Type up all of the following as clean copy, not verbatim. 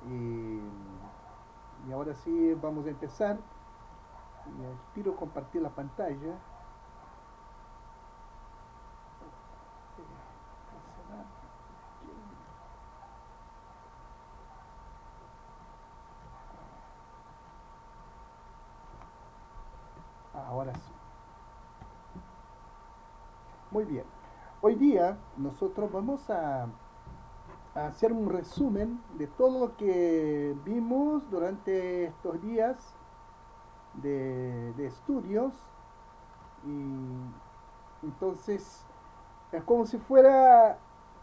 Y, y ahora sí vamos a empezar. Y aspiro compartir la pantalla. Ahora sí. Muy bien. Hoy día nosotros vamos a hacer un resumen de todo lo que vimos durante estos días de estudios. Y entonces es como si fuera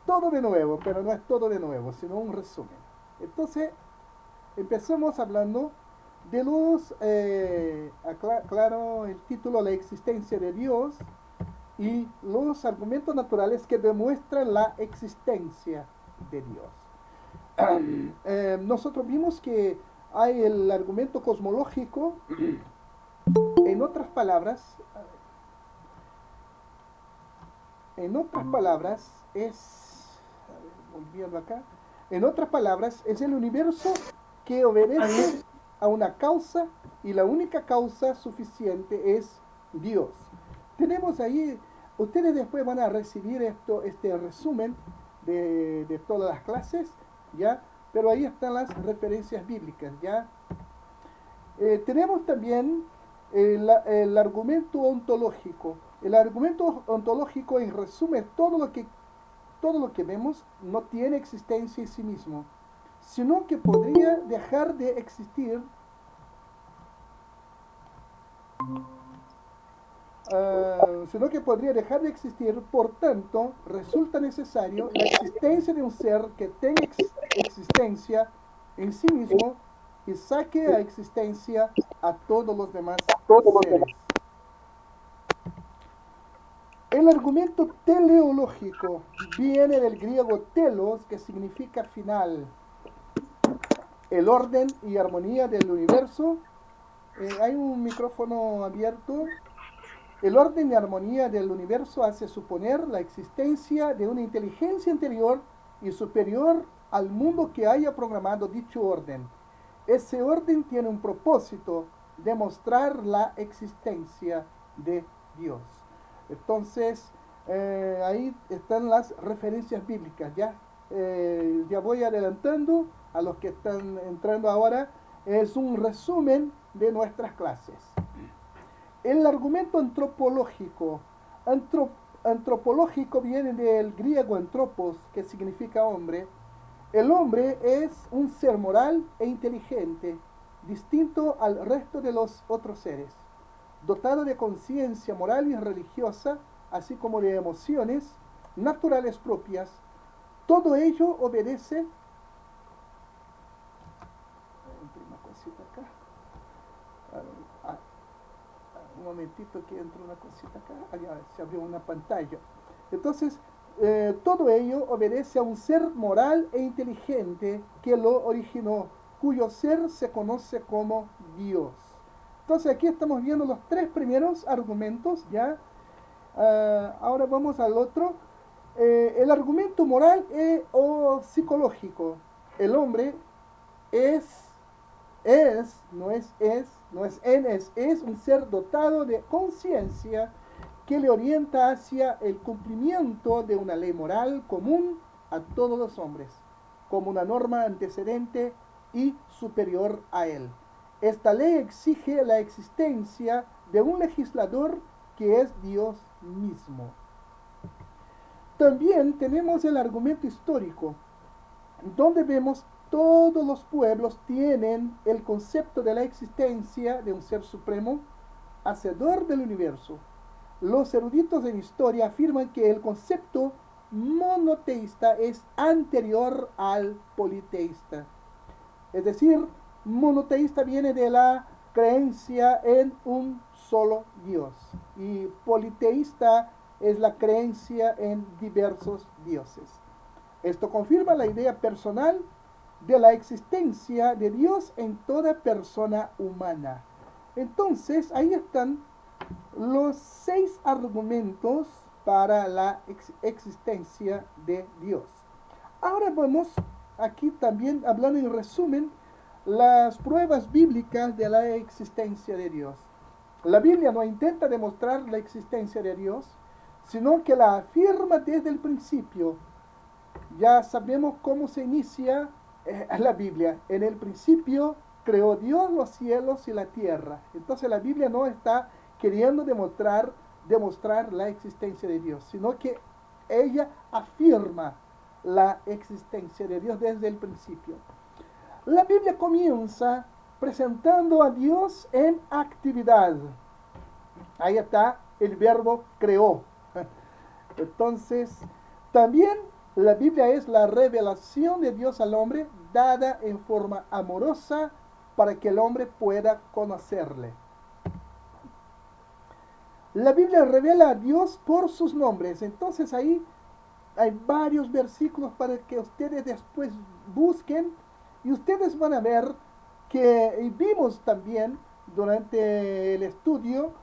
todo de nuevo, pero no es todo de nuevo, sino un resumen. Entonces empezamos hablando de los, claro, el título, la existencia de Dios y los argumentos naturales que demuestran la existencia de Dios. Nosotros vimos que hay el argumento cosmológico, en otras palabras, es, a ver, volviendo acá, en otras palabras, es el universo que obedece a una causa y la única causa suficiente es Dios. Tenemos ahí, ustedes después van a recibir este resumen de todas las clases, ¿ya? Pero ahí están las referencias bíblicas, ¿ya? Tenemos también el argumento ontológico. El argumento ontológico, en resumen, todo lo que vemos no tiene existencia en sí mismo, sino que podría dejar de existir, sino que podría dejar de existir. Por tanto, resulta necesario la existencia de un ser que tenga existencia en sí mismo y saque a existencia a todos los demás seres. El argumento teleológico viene del griego telos, que significa final, el orden y armonía del universo. Hay un micrófono abierto. El orden y armonía del universo hace suponer la existencia de una inteligencia interior y superior al mundo que haya programado dicho orden. Ese orden tiene un propósito: demostrar la existencia de Dios. Entonces, ahí están las referencias bíblicas. Ya voy adelantando a los que están entrando ahora. Es un resumen de nuestras clases. El argumento antropológico. Antrop Antropológico viene del griego antropos, que significa hombre. El hombre es un ser moral e inteligente, distinto al resto de los otros seres, dotado de conciencia moral y religiosa, así como de emociones naturales propias. Todo ello obedece. Una cosita acá. Ah, un momentito que entró una cosita acá. Ya se abrió una pantalla. Entonces, todo ello obedece a un ser moral e inteligente que lo originó, cuyo ser se conoce como Dios. Entonces aquí estamos viendo los tres primeros argumentos, ¿ya? Ahora vamos al otro. El argumento moral o psicológico. El hombre es, no es en, es un ser dotado de conciencia que le orienta hacia el cumplimiento de una ley moral común a todos los hombres, como una norma antecedente y superior a él. Esta ley exige la existencia de un legislador que es Dios mismo. También tenemos el argumento histórico, donde vemos todos los pueblos tienen el concepto de la existencia de un ser supremo, hacedor del universo. Los eruditos en historia afirman que el concepto monoteísta es anterior al politeísta. Es decir, monoteísta viene de la creencia en un solo Dios y politeísta es la creencia en diversos dioses. Esto confirma la idea personal de la existencia de Dios en toda persona humana. Entonces, ahí están los 6 argumentos para la existencia de Dios. Ahora vamos aquí también hablando en resumen las pruebas bíblicas de la existencia de Dios. La Biblia no intenta demostrar la existencia de Dios, sino que la afirma desde el principio. Ya sabemos cómo se inicia la Biblia. En el principio creó Dios los cielos y la tierra. Entonces la Biblia no está queriendo demostrar la existencia de Dios, sino que ella afirma la existencia de Dios desde el principio. La Biblia comienza presentando a Dios en actividad. Ahí está el verbo creó. Entonces, también la Biblia es la revelación de Dios al hombre dada en forma amorosa para que el hombre pueda conocerle. La Biblia revela a Dios por sus nombres. Entonces ahí hay varios versículos para que ustedes después busquen y ustedes van a ver que vimos también durante el estudio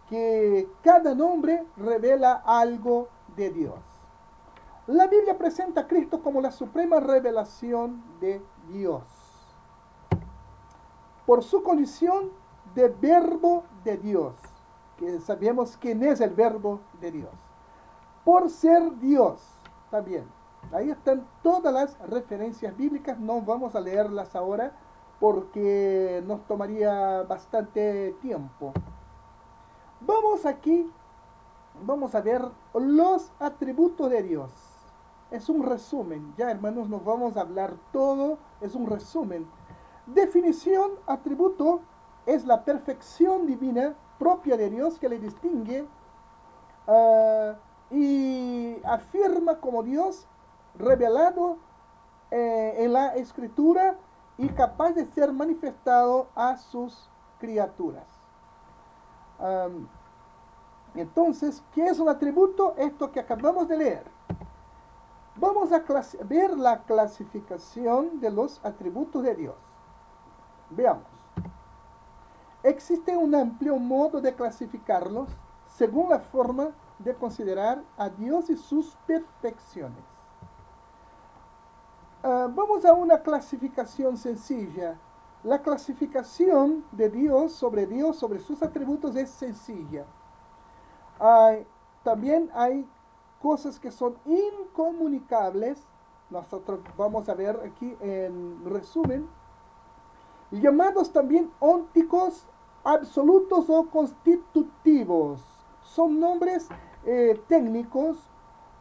que cada nombre revela algo de Dios. La Biblia presenta a Cristo como la suprema revelación de Dios, por su condición de verbo de Dios, que sabemos quién es el verbo de Dios, por ser Dios también. Ahí están todas las referencias bíblicas, no vamos a leerlas ahora porque nos tomaría bastante tiempo. Vamos a ver los atributos de Dios. Es un resumen, ya hermanos, no vamos a hablar todo, es un resumen. Definición: atributo es la perfección divina propia de Dios que le distingue y afirma como Dios revelado en la Escritura y capaz de ser manifestado a sus criaturas. Entonces, ¿qué es un atributo? Esto que acabamos de leer. Vamos a ver la clasificación de los atributos de Dios. Veamos. Existe un amplio modo de clasificarlos según la forma de considerar a Dios y sus perfecciones. Vamos a una clasificación sencilla. La clasificación de Dios, sobre sus atributos es sencilla. También hay cosas que son incomunicables. Nosotros vamos a ver aquí en resumen. Llamados también ónticos, absolutos o constitutivos. Son nombres técnicos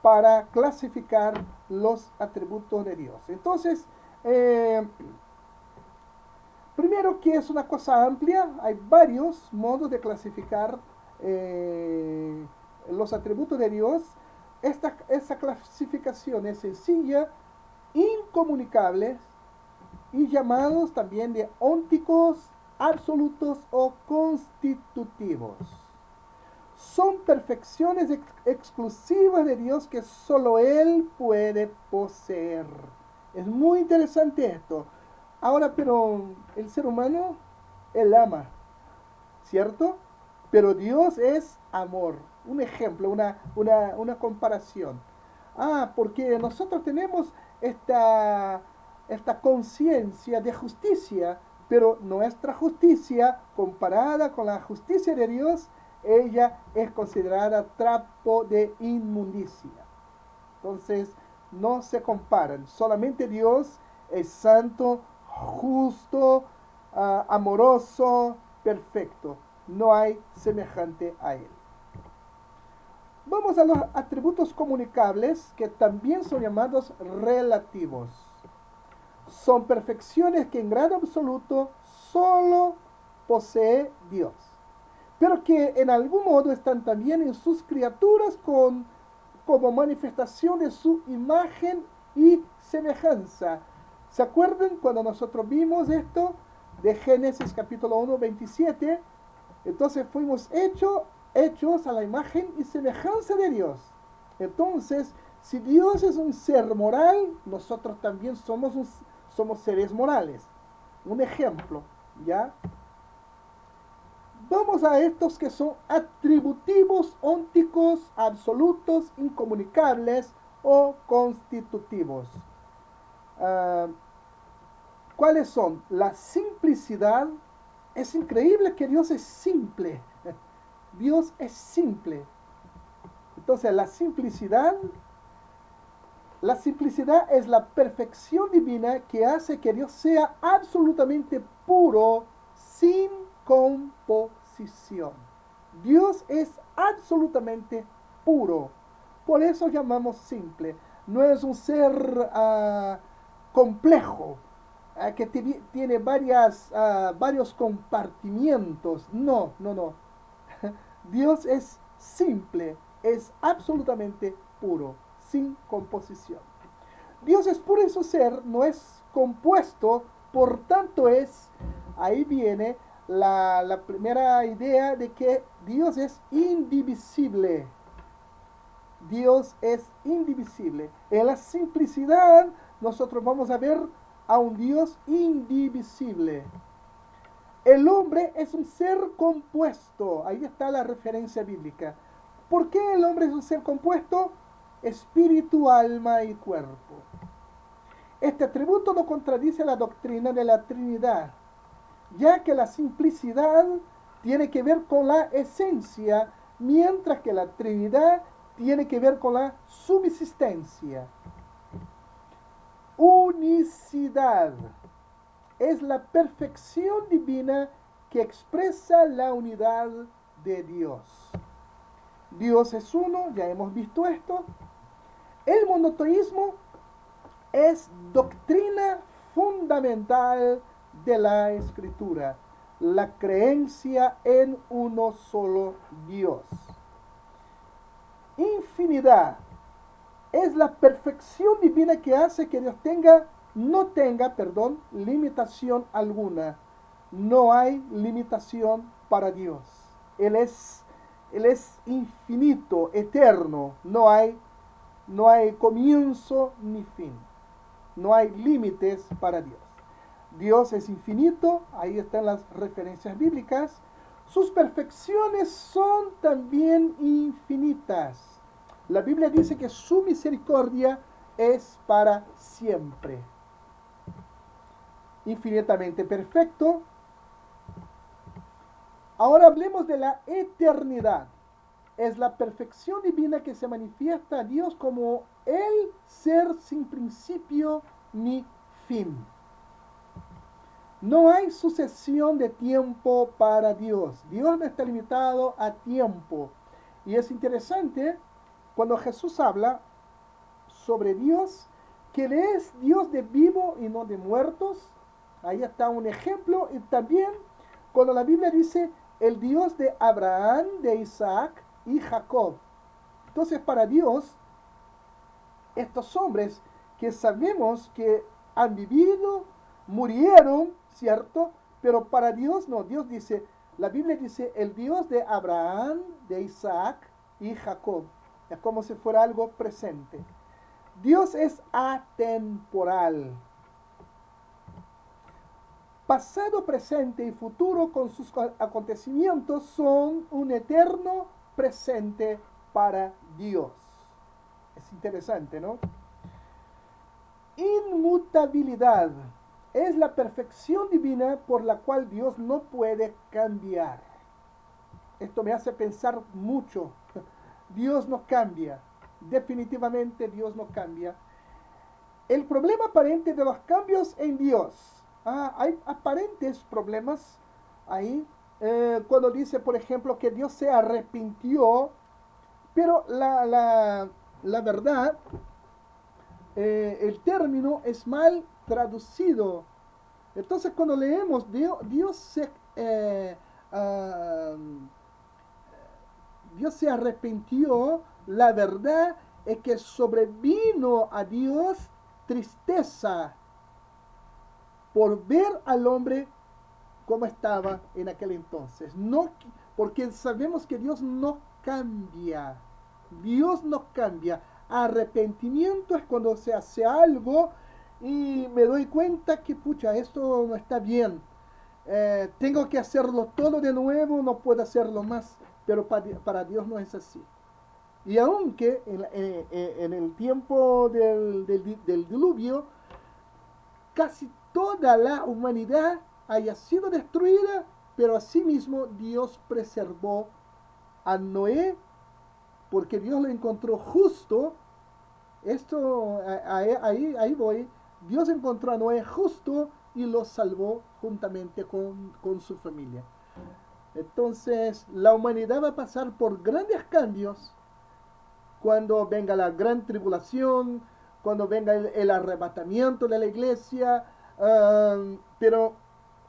para clasificar los atributos de Dios. Entonces, primero, que es una cosa amplia, hay varios modos de clasificar los atributos de Dios. Esta clasificación es sencilla, incomunicable, y llamados también de ónticos, absolutos o constitutivos. Son perfecciones exclusivas de Dios que solo Él puede poseer. Es muy interesante esto. Ahora, pero el ser humano, Él ama, ¿cierto? Pero Dios es amor. Un ejemplo, una comparación. Porque nosotros tenemos esta conciencia de justicia, pero nuestra justicia comparada con la justicia de Dios, ella es considerada trapo de inmundicia. Entonces, no se comparan. Solamente Dios es santo, justo, amoroso, perfecto. No hay semejante a Él. Vamos a los atributos comunicables, que también son llamados relativos. Son perfecciones que en grado absoluto solo posee Dios, pero que en algún modo están también en sus criaturas como manifestación de su imagen y semejanza. ¿Se acuerdan cuando nosotros vimos esto de Génesis capítulo 1, 27? Entonces fuimos hechos a la imagen y semejanza de Dios. Entonces, si Dios es un ser moral, nosotros también somos seres morales. Un ejemplo, ¿ya? Vamos a estos que son atributivos, ónticos, absolutos, incomunicables o constitutivos. Ah, ¿Cuáles son? La simplicidad. Es increíble que Dios es simple. Dios es simple. Entonces, la simplicidad es la perfección divina que hace que Dios sea absolutamente puro, sin composición. Dios es absolutamente puro. Por eso llamamos simple. No es un ser complejo, que tiene varios compartimientos. No, no, no. Dios es simple, es absolutamente puro, sin composición. Dios es puro en su ser, no es compuesto, por tanto ahí viene la primera idea de que Dios es indivisible. Dios es indivisible. En la simplicidad nosotros vamos a ver a un Dios indivisible. El hombre es un ser compuesto. Ahí está la referencia bíblica. ¿Por qué el hombre es un ser compuesto? Espíritu, alma y cuerpo. Este atributo no contradice la doctrina de la Trinidad, ya que la simplicidad tiene que ver con la esencia, mientras que la Trinidad tiene que ver con la subsistencia. Unicidad es la perfección divina que expresa la unidad de Dios. Dios es uno, ya hemos visto esto. El monoteísmo es doctrina fundamental de la Escritura, la creencia en uno solo Dios. Infinidad es la perfección divina que hace que Dios no tenga, limitación alguna. No hay limitación para Dios. Él es infinito, eterno. No hay comienzo ni fin. No hay límites para Dios. Dios es infinito, ahí están las referencias bíblicas. Sus perfecciones son también infinitas. La Biblia dice que su misericordia es para siempre. Infinitamente perfecto. Ahora hablemos de la eternidad. Es la perfección divina que se manifiesta a Dios como el ser sin principio ni fin. No hay sucesión de tiempo para Dios. Dios no está limitado a tiempo. Y es interesante cuando Jesús habla sobre Dios, que Él es Dios de vivo y no de muertos. Ahí está un ejemplo. Y también cuando la Biblia dice el Dios de Abraham, de Isaac y Jacob. Entonces para Dios, estos hombres que sabemos que han vivido, murieron, ¿cierto? Pero para Dios no. Dios dice, la Biblia dice el Dios de Abraham, de Isaac y Jacob. Es como si fuera algo presente. Dios es atemporal. Pasado, presente y futuro con sus acontecimientos son un eterno presente para Dios. Es interesante, ¿no? Inmutabilidad es la perfección divina por la cual Dios no puede cambiar. Esto me hace pensar mucho. Dios no cambia. Definitivamente Dios no cambia. El problema aparente de los cambios en Dios. Hay aparentes problemas ahí. Cuando dice, por ejemplo, que Dios se arrepintió, pero la verdad, el término es mal traducido. Entonces, cuando leemos, ah, Dios se arrepintió, la verdad es que sobrevino a Dios tristeza por ver al hombre como estaba en aquel entonces. No, porque sabemos que Dios no cambia. Dios no cambia. Arrepentimiento es cuando se hace algo y me doy cuenta que, pucha, esto no está bien. Tengo que hacerlo todo de nuevo, no puedo hacerlo más. Pero para Dios no es así. Y aunque en el tiempo del diluvio, casi toda la humanidad haya sido destruida, pero asimismo Dios preservó a Noé porque Dios lo encontró justo. Esto, ahí voy. Dios encontró a Noé justo y lo salvó juntamente con su familia. Entonces, la humanidad va a pasar por grandes cambios cuando venga la gran tribulación, cuando venga el arrebatamiento de la iglesia, pero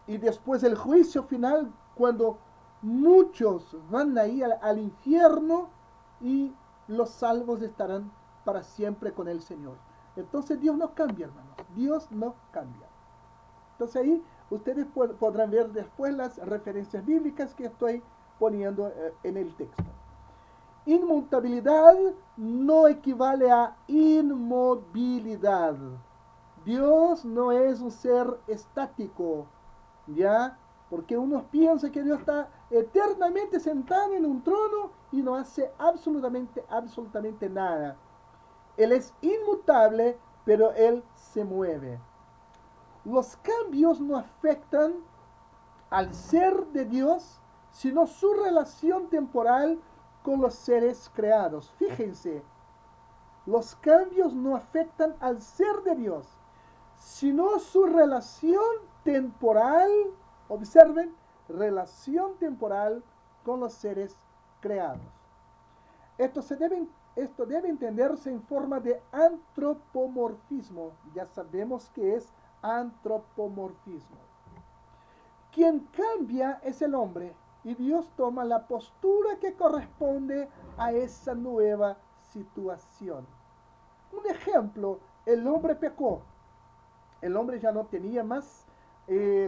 y después el juicio final, cuando muchos van a ir al infierno y los salvos estarán para siempre con el Señor. Entonces Dios no cambia, hermanos. Dios no cambia. Entonces ahí ustedes podrán ver después las referencias bíblicas que estoy poniendo en el texto. Inmutabilidad no equivale a inmovilidad. Dios no es un ser estático, ¿ya? Porque uno piensa que Dios está eternamente sentado en un trono y no hace absolutamente nada. Él es inmutable, pero Él se mueve. Los cambios no afectan al ser de Dios, sino su relación temporal con los seres creados. Fíjense, los cambios no afectan al ser de Dios, sino su relación temporal. Observen, relación temporal con los seres creados. Esto debe entenderse en forma de antropomorfismo. Ya sabemos que es antropomorfismo. Quien cambia es el hombre y Dios toma la postura que corresponde a esa nueva situación. Un ejemplo, el hombre pecó. El hombre ya no tenía más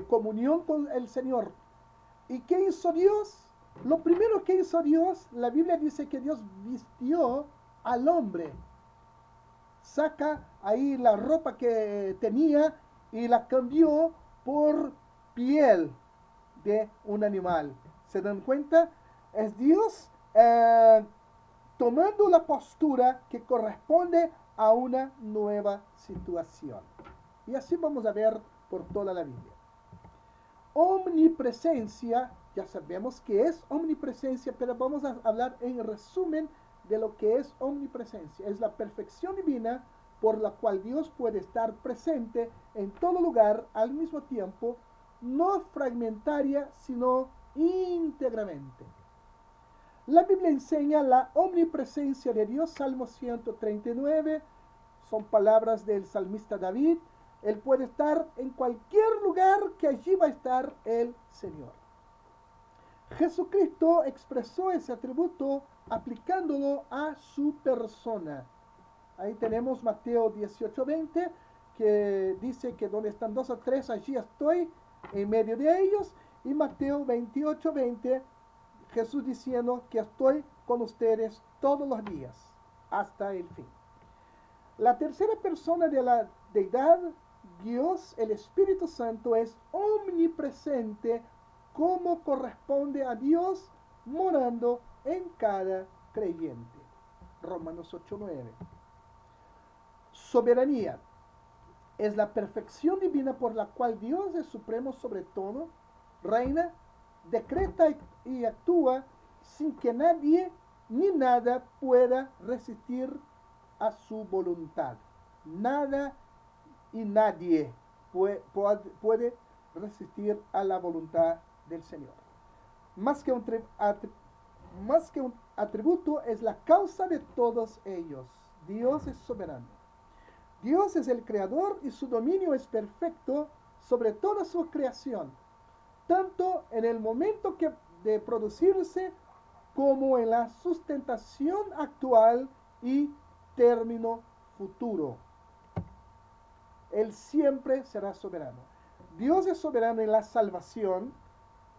comunión con el Señor. ¿Y qué hizo Dios? Lo primero que hizo Dios, la Biblia dice que Dios vistió al hombre. Saca ahí la ropa que tenía y la cambió por piel de un animal. ¿Se dan cuenta? Es Dios tomando la postura que corresponde a una nueva situación. Y así vamos a ver por toda la Biblia. Omnipresencia, ya sabemos que es omnipresencia, pero vamos a hablar en resumen de lo que es omnipresencia. Es la perfección divina por la cual Dios puede estar presente en todo lugar al mismo tiempo, no fragmentaria, sino íntegramente. La Biblia enseña la omnipresencia de Dios, Salmo 139, son palabras del salmista David. Él puede estar en cualquier lugar que allí va a estar el Señor. Jesucristo expresó ese atributo aplicándolo a su persona. Ahí tenemos Mateo 18:20, que dice que donde están 2 o 3, allí estoy en medio de ellos. Y Mateo 28:20, Jesús diciendo que estoy con ustedes todos los días, hasta el fin. La tercera persona de la deidad, Dios, el Espíritu Santo, es omnipresente como corresponde a Dios, morando en cada creyente. Romanos 8:9. Soberanía es la perfección divina por la cual Dios es supremo sobre todo, reina, decreta y actúa sin que nadie ni nada pueda resistir a su voluntad. Nada y nadie puede resistir a la voluntad del Señor. Más que un atributo, es la causa de todos ellos. Dios es soberano. Dios es el creador y su dominio es perfecto sobre toda su creación, tanto en el momento de producirse como en la sustentación actual y término futuro. Él siempre será soberano. Dios es soberano en la salvación.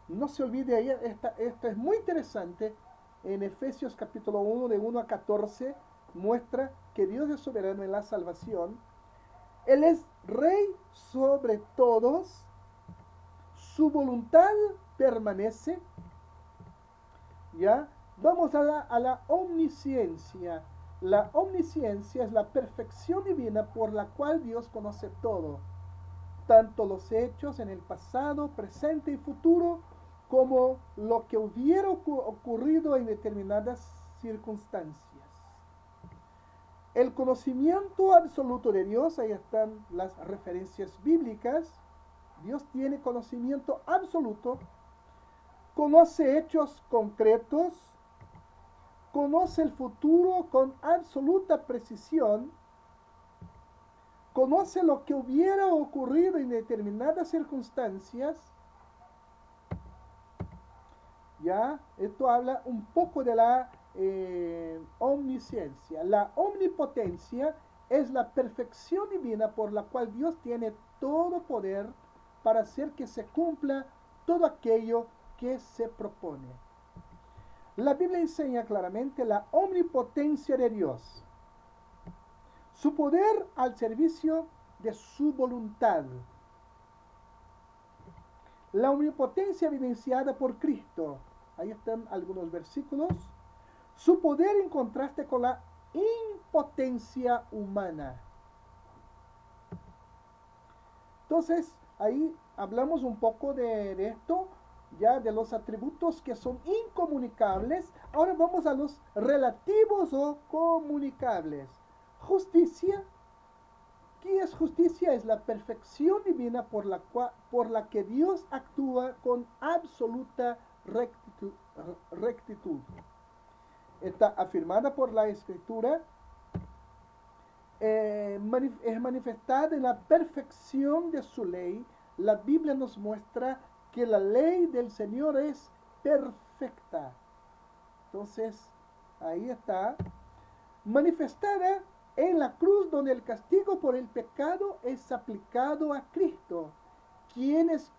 No se olvide ahí, esto es muy interesante. En Efesios capítulo 1, de 1 a 14, muestra que Dios es soberano en la salvación. Él es rey sobre todos. Su voluntad permanece. ¿Ya? Vamos a la omnisciencia. La omnisciencia es la perfección divina por la cual Dios conoce todo. tanto los hechos en el pasado, presente y futuro, como lo que hubiera ocurrido en determinadas circunstancias. El conocimiento absoluto de Dios, ahí están las referencias bíblicas. Dios tiene conocimiento absoluto, conoce hechos concretos, conoce el futuro con absoluta precisión, conoce lo que hubiera ocurrido en determinadas circunstancias. Ya, esto habla un poco de la omnisciencia. La omnipotencia es la perfección divina por la cual Dios tiene todo poder para hacer que se cumpla todo aquello que se propone. La Biblia enseña claramente la omnipotencia de Dios, su poder al servicio de su voluntad. La omnipotencia evidenciada por Cristo. Ahí están algunos versículos. Su poder en contraste con la impotencia humana. Entonces, ahí hablamos un poco de esto, ya de los atributos que son incomunicables. Ahora vamos a los relativos o comunicables. Justicia. ¿Qué es justicia? Es la perfección divina por la que Dios actúa con absoluta rectitud. Está afirmada por la Escritura, es manifestada en la perfección de su ley. La Biblia nos muestra que la ley del Señor es perfecta. Entonces, ahí está, manifestada en la cruz, donde el castigo por el pecado es aplicado a Cristo, quien es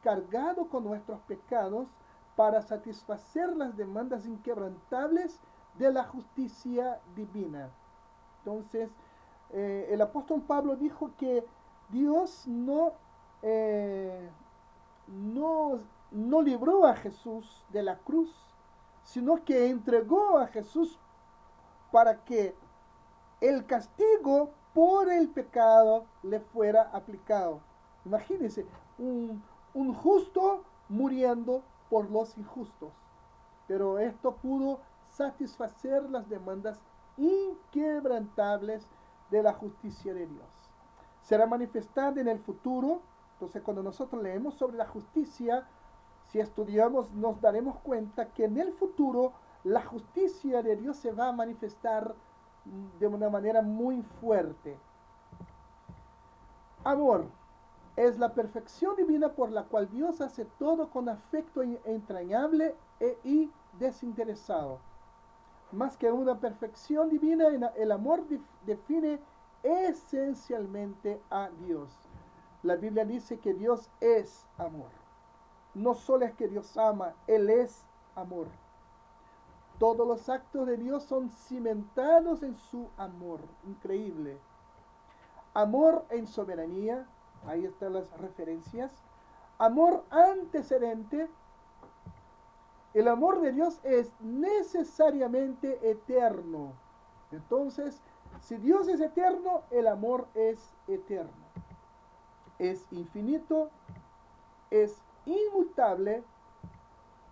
cargado con nuestros pecados para satisfacer las demandas inquebrantables de la justicia divina. Entonces, el apóstol Pablo dijo que Dios no libró a Jesús de la cruz, sino que entregó a Jesús para que el castigo por el pecado le fuera aplicado. Imagínense, un justo muriendo por los injustos. Pero esto pudo satisfacer las demandas inquebrantables de la justicia de Dios. Será manifestada en el futuro. Entonces, cuando nosotros leemos sobre la justicia, si estudiamos, nos daremos cuenta que en el futuro la justicia de Dios se va a manifestar de una manera muy fuerte. Amor es la perfección divina por la cual Dios hace todo con afecto entrañable y desinteresado. Más que una perfección divina, el amor define esencialmente a Dios. La Biblia dice que Dios es amor. No solo es que Dios ama, Él es amor. Todos los actos de Dios son cimentados en su amor. Increíble. Amor en soberanía. Ahí están las referencias. Amor antecedente. El amor de Dios es necesariamente eterno. Entonces, si Dios es eterno, el amor es eterno. Es infinito, es inmutable,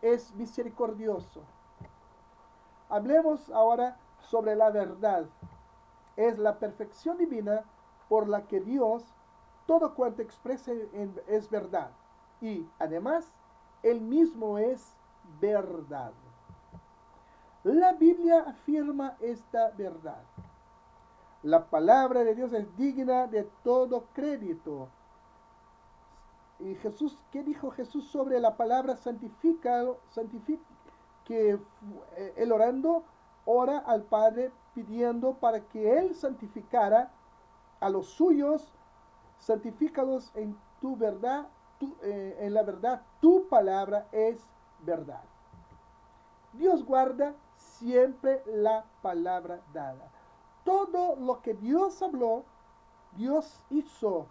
es misericordioso. Hablemos ahora sobre la verdad. Es la perfección divina por la que Dios, todo cuanto expresa es verdad. Y además, Él mismo es verdad. La Biblia afirma esta verdad. La palabra de Dios es digna de todo crédito. Y Jesús, ¿qué dijo Jesús sobre la palabra santifica, que él orando, ora al Padre pidiendo para que Él santificara a los suyos, santifícalos en tu verdad, en la verdad, tu palabra es verdad. Dios guarda siempre la palabra dada. Todo lo que Dios habló, Dios hizo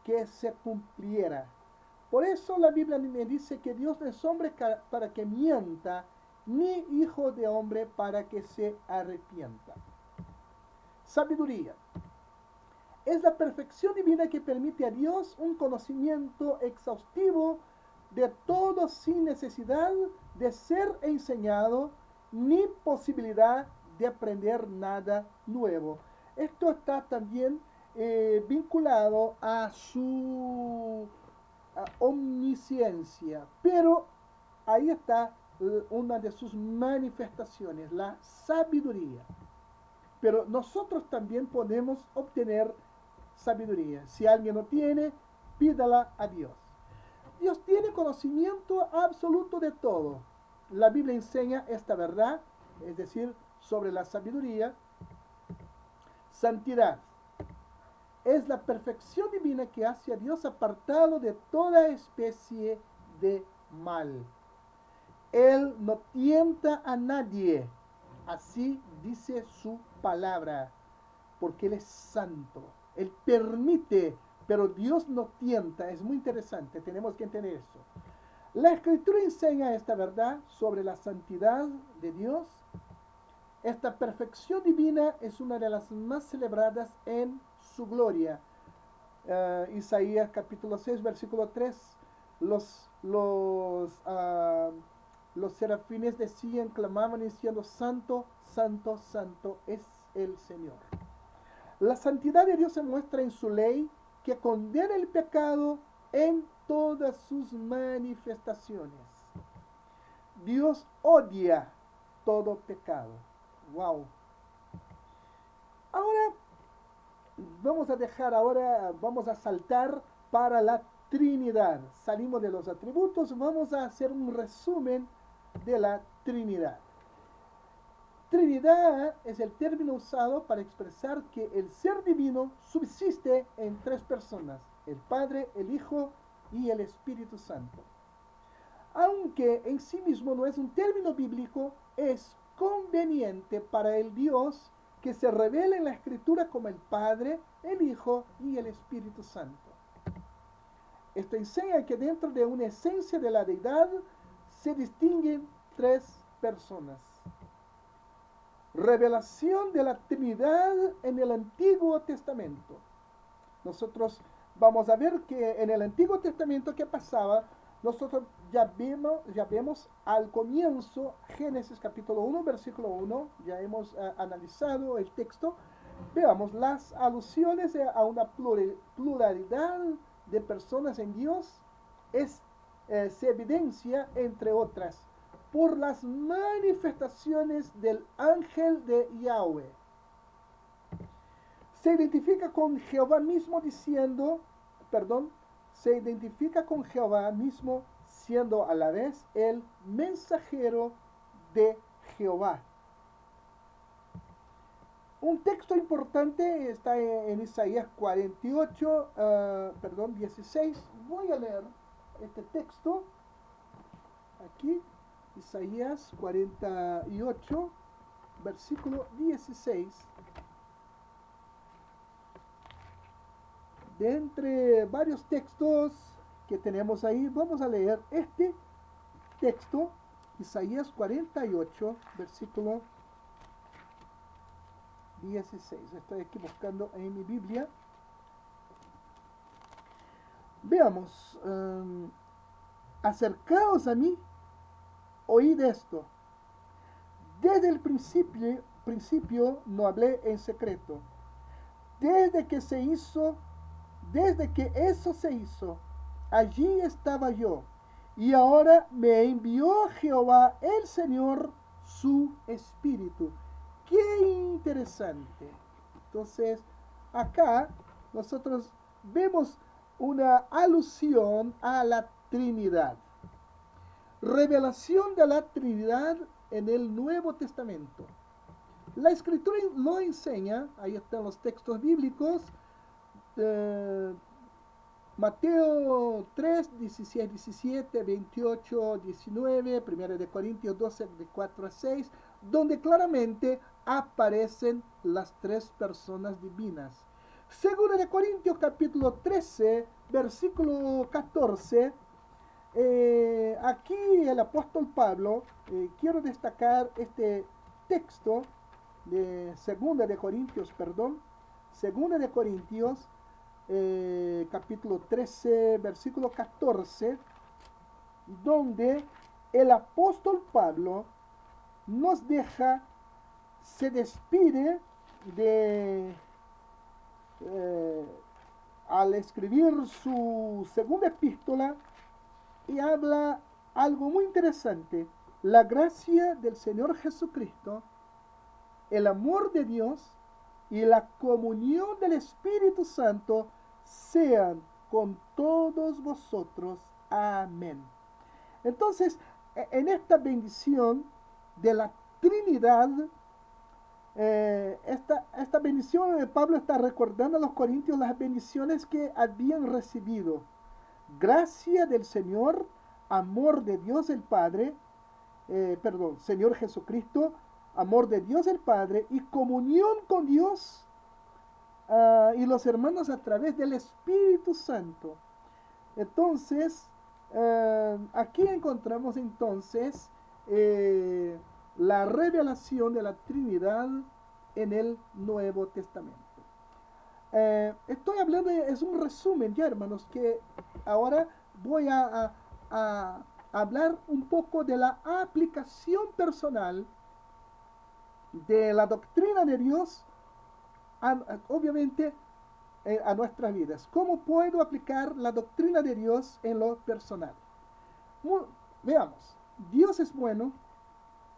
que se cumpliera. Por eso la Biblia me dice que Dios no es hombre para que mienta, ni hijo de hombre para que se arrepienta. Sabiduría. Es la perfección divina que permite a Dios un conocimiento exhaustivo de todo sin necesidad de ser enseñado ni posibilidad de aprender nada nuevo. Esto está también vinculado a su omnisciencia, pero ahí está una de sus manifestaciones, la sabiduría. Pero nosotros también podemos obtener sabiduría. Si alguien no tiene, pídala a Dios. Dios tiene conocimiento absoluto de todo. La Biblia enseña esta verdad, es decir, sobre la sabiduría. Santidad es la perfección divina que hace a Dios apartado de toda especie de mal. Él no tienta a nadie, así dice su palabra, porque Él es santo. Él permite, pero Dios no tienta. Es muy interesante, tenemos que entender eso. La Escritura enseña esta verdad sobre la santidad de Dios. Esta perfección divina es una de las más celebradas en su gloria. Isaías capítulo 6, versículo 3. Los serafines decían, clamaban diciendo, Santo, Santo, Santo es el Señor. La santidad de Dios se muestra en su ley, que condena el pecado en todas sus manifestaciones. Dios odia todo pecado. Wow. Ahora vamos a saltar para la Trinidad. Salimos de los atributos, vamos a hacer un resumen de la Trinidad. Trinidad es el término usado para expresar que el ser divino subsiste en tres personas, el Padre, el Hijo y el Espíritu Santo. Aunque en sí mismo no es un término bíblico, es conveniente para el Dios que se revela en la Escritura como el Padre, el Hijo y el Espíritu Santo. Esto enseña que dentro de una esencia de la deidad se distinguen tres personas. Revelación de la Trinidad en el Antiguo Testamento. Nosotros vamos a ver que en el Antiguo Testamento, ¿qué pasaba? Nosotros ya vemos al comienzo, Génesis capítulo 1, versículo 1, ya hemos analizado el texto. Veamos las alusiones a una pluralidad de personas en Dios. Se evidencia, entre otras, por las manifestaciones del ángel de Yahweh. Se identifica con Jehová mismo siendo a la vez el mensajero de Jehová. Un texto importante está en Isaías 16. Voy a leer este texto aquí. Isaías 48, versículo 16. De entre varios textos que tenemos ahí, vamos a leer este texto, Isaías 48, versículo 16. Estoy aquí buscando en mi Biblia. Veamos. Acercaos a mí, oíd esto. Desde el principio no hablé en secreto. Desde que eso se hizo, allí estaba yo. Y ahora me envió Jehová el Señor su Espíritu. ¡Qué interesante! Entonces, acá nosotros vemos una alusión a la Trinidad. Revelación de la Trinidad en el Nuevo Testamento. La Escritura lo enseña, ahí están los textos bíblicos, Mateo 3, 16, 17, 28, 19, 1 de Corintios 12, de 4 a 6, donde claramente aparecen las tres personas divinas. 2 de Corintios capítulo 13, versículo 14, aquí el apóstol Pablo, quiero destacar este texto de 2 de Corintios, Segunda de Corintios, capítulo 13, versículo 14, donde el apóstol Pablo nos deja, se despide de, eh, al escribir su segunda epístola, y habla algo muy interesante. La gracia del Señor Jesucristo, el amor de Dios y la comunión del Espíritu Santo sean con todos vosotros. Amén. Entonces, en esta bendición de la Trinidad, esta bendición de Pablo está recordando a los corintios las bendiciones que habían recibido. Gracia del Señor, amor de Dios el Padre, Señor Jesucristo, amor de Dios el Padre y comunión con Dios y los hermanos a través del Espíritu Santo. Entonces, aquí encontramos entonces la revelación de la Trinidad en el Nuevo Testamento. Estoy hablando, es un resumen ya, hermanos, que ahora voy a hablar un poco de la aplicación personal de la doctrina de Dios, obviamente, a nuestras vidas. ¿Cómo puedo aplicar la doctrina de Dios en lo personal? Veamos, Dios es bueno,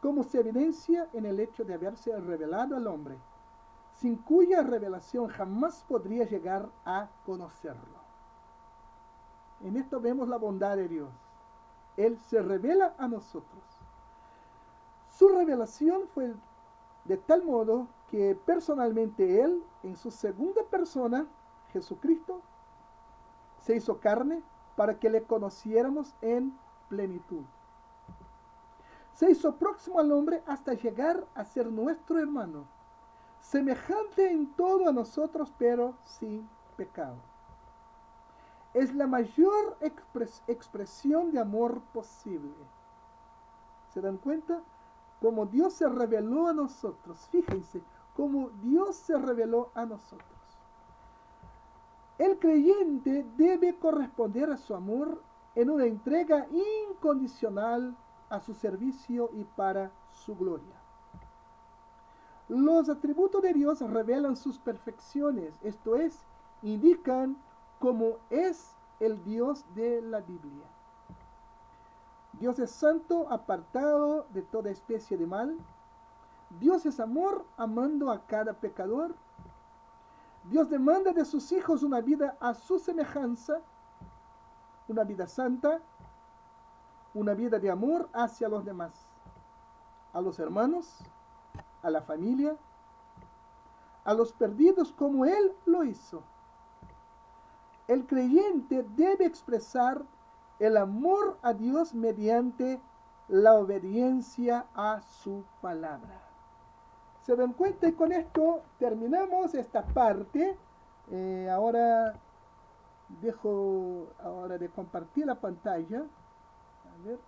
como se evidencia en el hecho de haberse revelado al hombre, sin cuya revelación jamás podría llegar a conocerlo. En esto vemos la bondad de Dios. Él se revela a nosotros. Su revelación fue de tal modo que personalmente Él, en su segunda persona, Jesucristo, se hizo carne para que le conociéramos en plenitud. Se hizo próximo al hombre hasta llegar a ser nuestro hermano, semejante en todo a nosotros, pero sin pecado. Es la mayor expresión de amor posible. ¿Se dan cuenta? Como Dios se reveló a nosotros. Fíjense, como Dios se reveló a nosotros. El creyente debe corresponder a su amor en una entrega incondicional a su servicio y para su gloria. Los atributos de Dios revelan sus perfecciones, esto es, indican cómo es el Dios de la Biblia. Dios es santo, apartado de toda especie de mal. Dios es amor, amando a cada pecador. Dios demanda de sus hijos una vida a su semejanza, una vida santa, una vida de amor hacia los demás, a los hermanos, a la familia, a los perdidos como Él lo hizo. El creyente debe expresar el amor a Dios mediante la obediencia a su palabra. ¿Se dan cuenta? Y con esto terminamos esta parte. Ahora dejo de compartir la pantalla. A ver.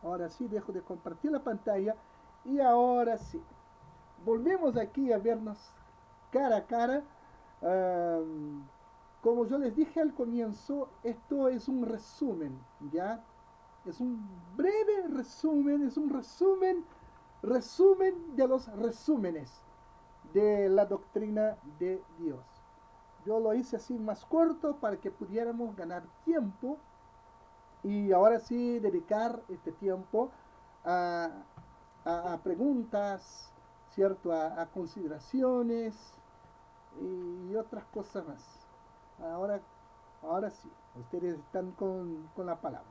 Ahora sí, dejo de compartir la pantalla. Y ahora sí. Volvemos aquí a vernos cara a cara. Como yo les dije al comienzo, esto es un resumen, ¿ya? Es un breve resumen, es un resumen de los resúmenes de la doctrina de Dios. Yo lo hice así más corto para que pudiéramos ganar tiempo y ahora sí dedicar este tiempo a preguntas, ¿cierto? A consideraciones y otras cosas más. Ahora sí, ustedes están con la palabra.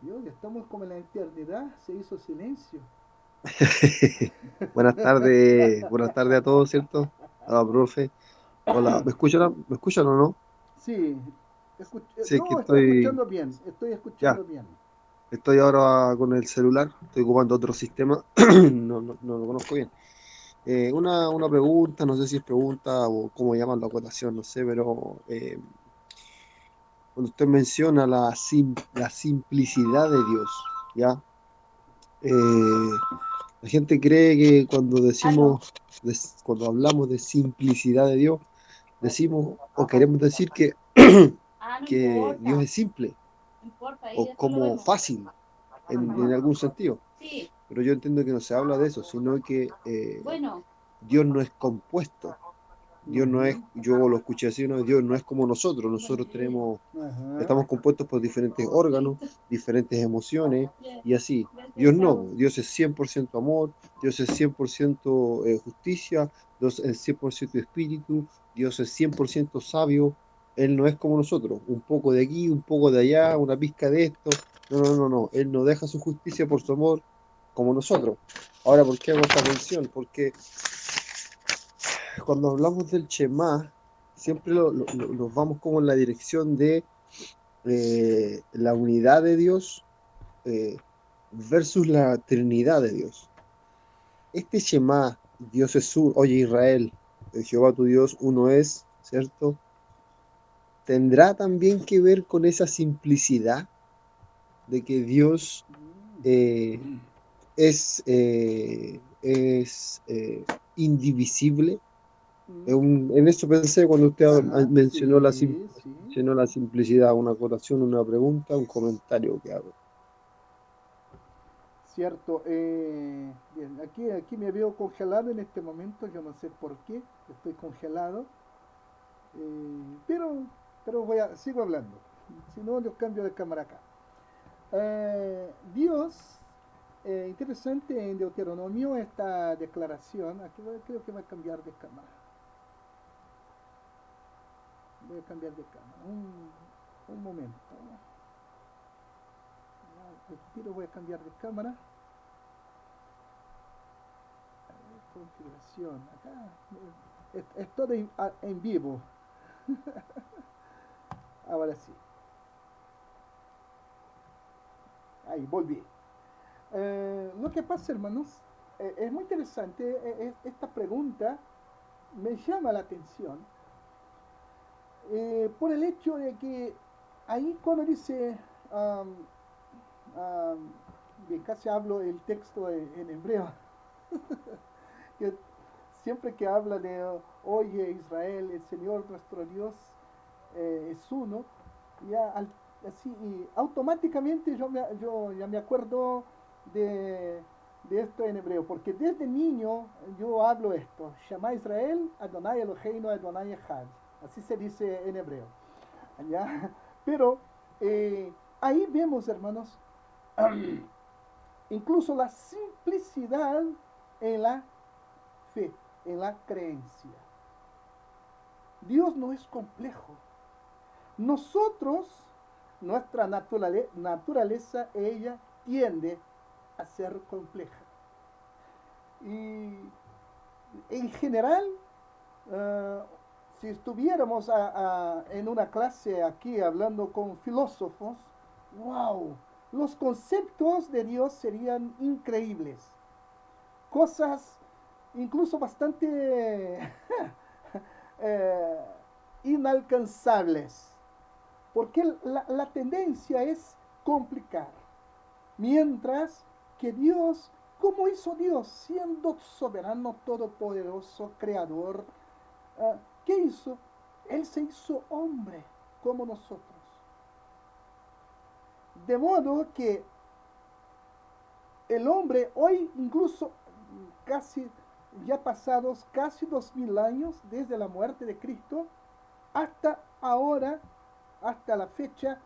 Dios, estamos como en la eternidad, se hizo silencio. Buenas tardes a todos, ¿cierto? Hola, profe. Hola, ¿me escuchan o no? Sí, Sí, es que yo estoy escuchando bien, estoy ya, escuchando bien. estoy ahora con el celular, estoy ocupando otro sistema, no lo conozco bien. Una pregunta, no sé si es pregunta o cómo llaman la acotación, no sé, pero cuando usted menciona la simplicidad de Dios, ¿ya? La gente cree que cuando hablamos de simplicidad de Dios, decimos o queremos decir que Dios es simple o como fácil en algún sentido. Pero yo entiendo que no se habla de eso, sino que Dios no es compuesto. Dios no es, yo lo escuché así, no, Dios no es como nosotros Ajá. estamos compuestos por diferentes órganos, diferentes emociones y así. Dios no, Dios es 100% amor, Dios es 100% justicia, Dios es 100% espíritu, Dios es 100% sabio. Él no es como nosotros, un poco de aquí, un poco de allá, una pizca de esto. No. Él no deja su justicia por su amor como nosotros. Ahora, ¿por qué hago esta mención? Porque cuando hablamos del Shema, siempre nos vamos como en la dirección de la unidad de Dios eh, versus la Trinidad de Dios. Este Shema, Dios es uno, oye Israel, Jehová tu Dios uno es, ¿cierto? ¿Tendrá también que ver con esa simplicidad de que Dios eh, es indivisible? En eso pensé cuando usted Ajá, sí, sí. mencionó la simplicidad, una acotación, una pregunta, un comentario que hago. Cierto. Bien, aquí me veo congelado en este momento, yo no sé por qué, estoy congelado, pero, sigo hablando. Si no, yo cambio de cámara acá. Dios, interesante en Deuteronomio esta declaración. Creo que voy a cambiar de cámara. Voy a cambiar de cámara. Un momento. Respiro, voy a cambiar de cámara. Configuración. Acá es todo en vivo. Ahora sí. Ahí, volví. Lo que pasa, hermanos, es muy interesante. Esta pregunta me llama la atención por el hecho de que ahí cuando dice, um, um, bien, casi hablo el texto en hebreo, que siempre que habla de, oye Israel, el Señor nuestro Dios es uno, ya así, y automáticamente yo ya me acuerdo de, de esto en hebreo, porque desde niño yo hablo esto, Shema Israel, Adonai Eloheinu, Adonai Echad, así se dice en hebreo, ¿ya? Pero ahí vemos, hermanos, incluso la simplicidad en la fe, en la creencia. Dios no es complejo. Nosotros, nuestra naturaleza, ella tiende a ser compleja. Y en general, uh, si estuviéramos en una clase aquí hablando con filósofos, wow, los conceptos de Dios serían increíbles. Cosas incluso bastante eh, inalcanzables. Porque la tendencia es complicar. Mientras que Dios, ¿cómo hizo Dios? Siendo soberano, todopoderoso, creador, ¿qué hizo? Él se hizo hombre como nosotros. De modo que el hombre hoy, incluso casi ya pasados casi 2000 años desde la muerte de Cristo, hasta ahora, hasta la fecha,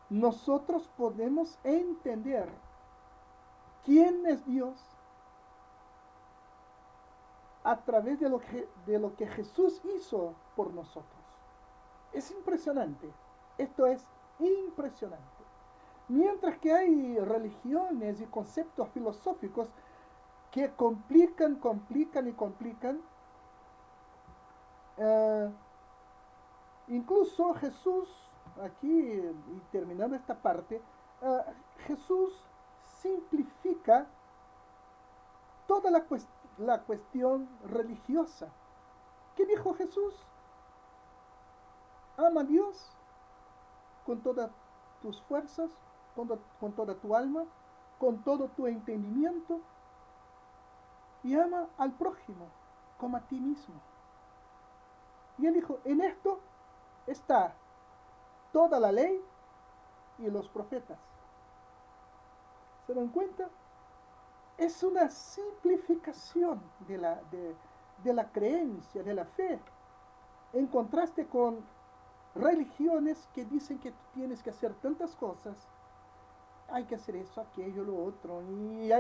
nosotros podemos entender quién es Dios a través de lo que Jesús hizo por nosotros. Es impresionante. Esto es impresionante. Mientras que hay religiones y conceptos filosóficos que complican y complican, eh, incluso Jesús, aquí y terminando esta parte, Jesús simplifica toda la cuestión religiosa. ¿Qué dijo Jesús? Ama a Dios con todas tus fuerzas, con toda tu alma, con todo tu entendimiento, y ama al prójimo como a ti mismo. Y él dijo, en esto está toda la ley y los profetas. ¿Se dan cuenta? Es una simplificación de la creencia, de la fe, en contraste con religiones que dicen que tú tienes que hacer tantas cosas, hay que hacer eso, aquello, lo otro, y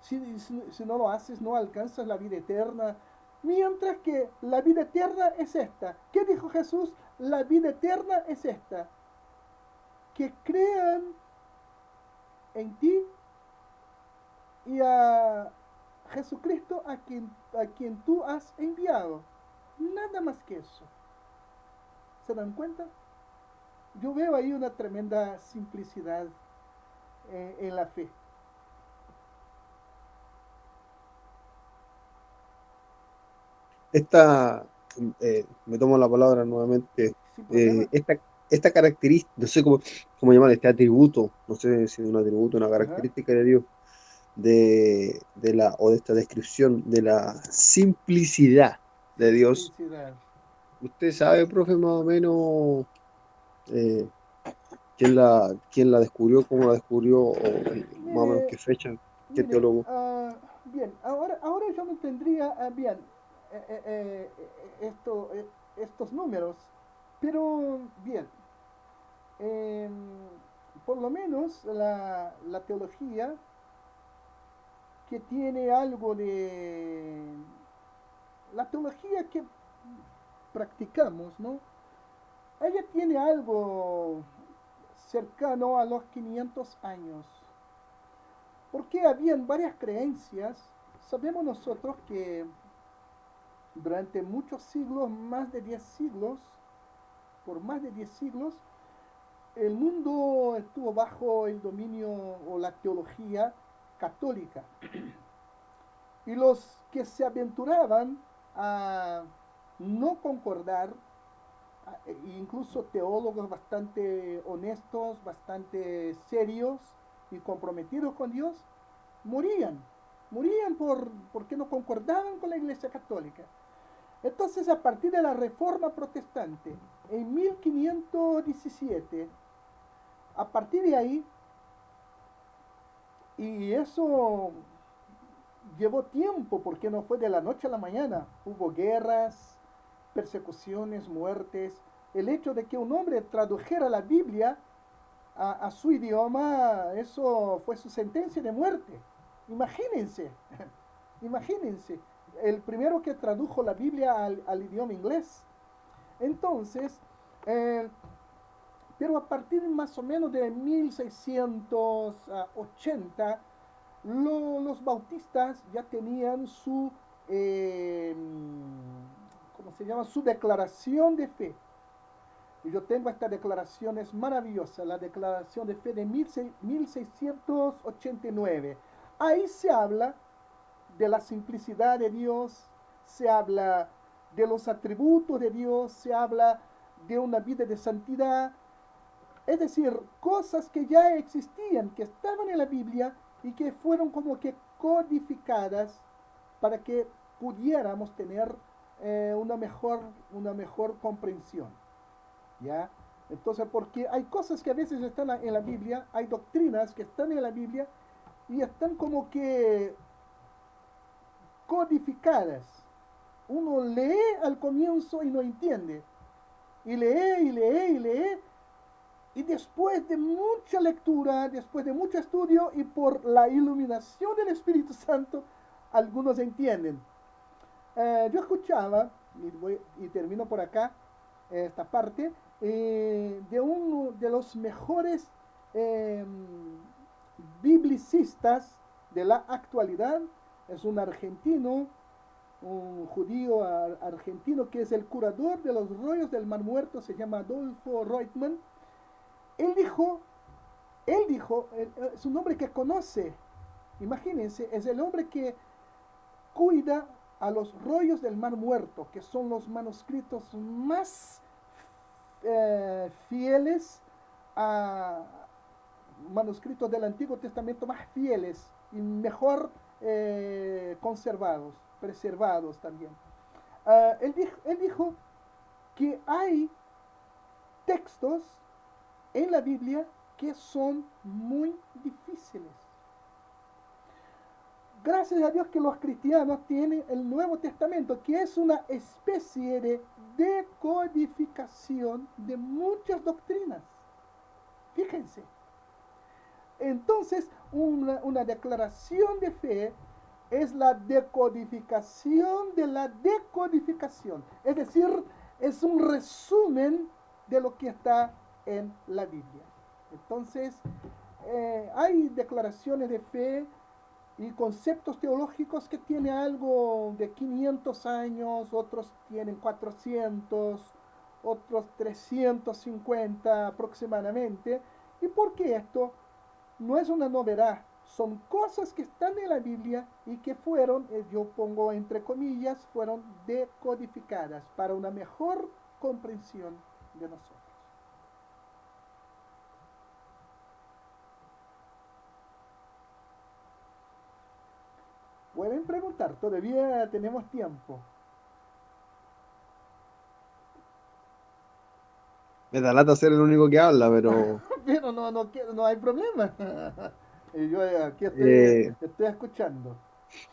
si no lo haces no alcanzas la vida eterna, mientras que la vida eterna es esta. ¿Qué dijo Jesús? La vida eterna es esta, que crean en ti y a Jesucristo a quien tú has enviado. Nada más que eso. ¿Se dan cuenta? Yo veo ahí una tremenda simplicidad en la fe. Esta, me tomo la palabra nuevamente, Sin problema. esta característica, no sé cómo llamar este atributo, no sé si es un atributo, una Ajá. característica de Dios, o de esta descripción de la simplicidad de Dios. Simplicidad. ¿Usted sabe, profe, más o menos eh, quién la descubrió, cómo la descubrió, o más o menos Mire, qué fecha, qué mire, teólogo? bien, ahora yo no tendría bien estos números, pero bien, em, por lo menos la teología que tiene algo de la teología que practicamos, ¿no? Ella tiene algo cercano a los 500 años, porque habían varias creencias. Sabemos nosotros que durante muchos siglos, más de 10 siglos, por más de 10 siglos, el mundo estuvo bajo el dominio o la teología católica. Y los que se aventuraban a no concordar, incluso teólogos bastante honestos, bastante serios y comprometidos con Dios, morían. Morían porque no concordaban con la Iglesia Católica. Entonces, a partir de la Reforma Protestante, en 1517, a partir de ahí, y eso llevó tiempo porque no fue de la noche a la mañana, hubo guerras, persecuciones, muertes. El hecho de que un hombre tradujera la Biblia a su idioma, eso fue su sentencia de muerte. Imagínense, imagínense, el primero que tradujo la Biblia al idioma inglés. Entonces, eh, pero a partir más o menos de 1680, los bautistas ya tenían eh, ¿cómo se llama? Su declaración de fe. Y yo tengo esta declaración, es maravillosa, la declaración de fe de 1689. Ahí se habla de la simplicidad de Dios, se habla de los atributos de Dios, se habla de una vida de santidad, es decir, cosas que ya existían, que estaban en la Biblia y que fueron como que codificadas para que pudiéramos tener una mejor comprensión. ¿Ya? Entonces, porque hay cosas que a veces están en la Biblia, hay doctrinas que están en la Biblia y están como que codificadas. Uno lee al comienzo y no entiende. Y lee y lee y lee. Y después de mucha lectura, después de mucho estudio y por la iluminación del Espíritu Santo, algunos entienden. Yo escuchaba, y termino por acá esta parte, de uno de los mejores eh, biblicistas de la actualidad, es un argentino, un judío argentino que es el curador de los rollos del Mar Muerto, se llama Adolfo Reutemann. Él dijo, es un hombre que conoce, imagínense, es el hombre que cuida a los rollos del Mar Muerto, que son los manuscritos más fieles a manuscritos del Antiguo Testamento más fieles y mejor conservados, preservados también. Él dijo que hay textos en la Biblia que son muy difíciles. Gracias a Dios que los cristianos tienen el Nuevo Testamento, que es una especie de decodificación de muchas doctrinas. Fíjense. Entonces, una declaración de fe es la decodificación de la decodificación. Es decir, es un resumen de lo que está en la Biblia. Entonces, hay declaraciones de fe y conceptos teológicos que tienen algo de 500 años, otros tienen 400, otros 350 aproximadamente. ¿Y por qué esto? No es una novedad, son cosas que están en la Biblia y que fueron, yo pongo entre comillas, fueron decodificadas para una mejor comprensión de nosotros. Pueden preguntar, todavía tenemos tiempo. Me da lata ser el único que habla, pero Pero no hay problema. Y yo aquí eh, estoy escuchando.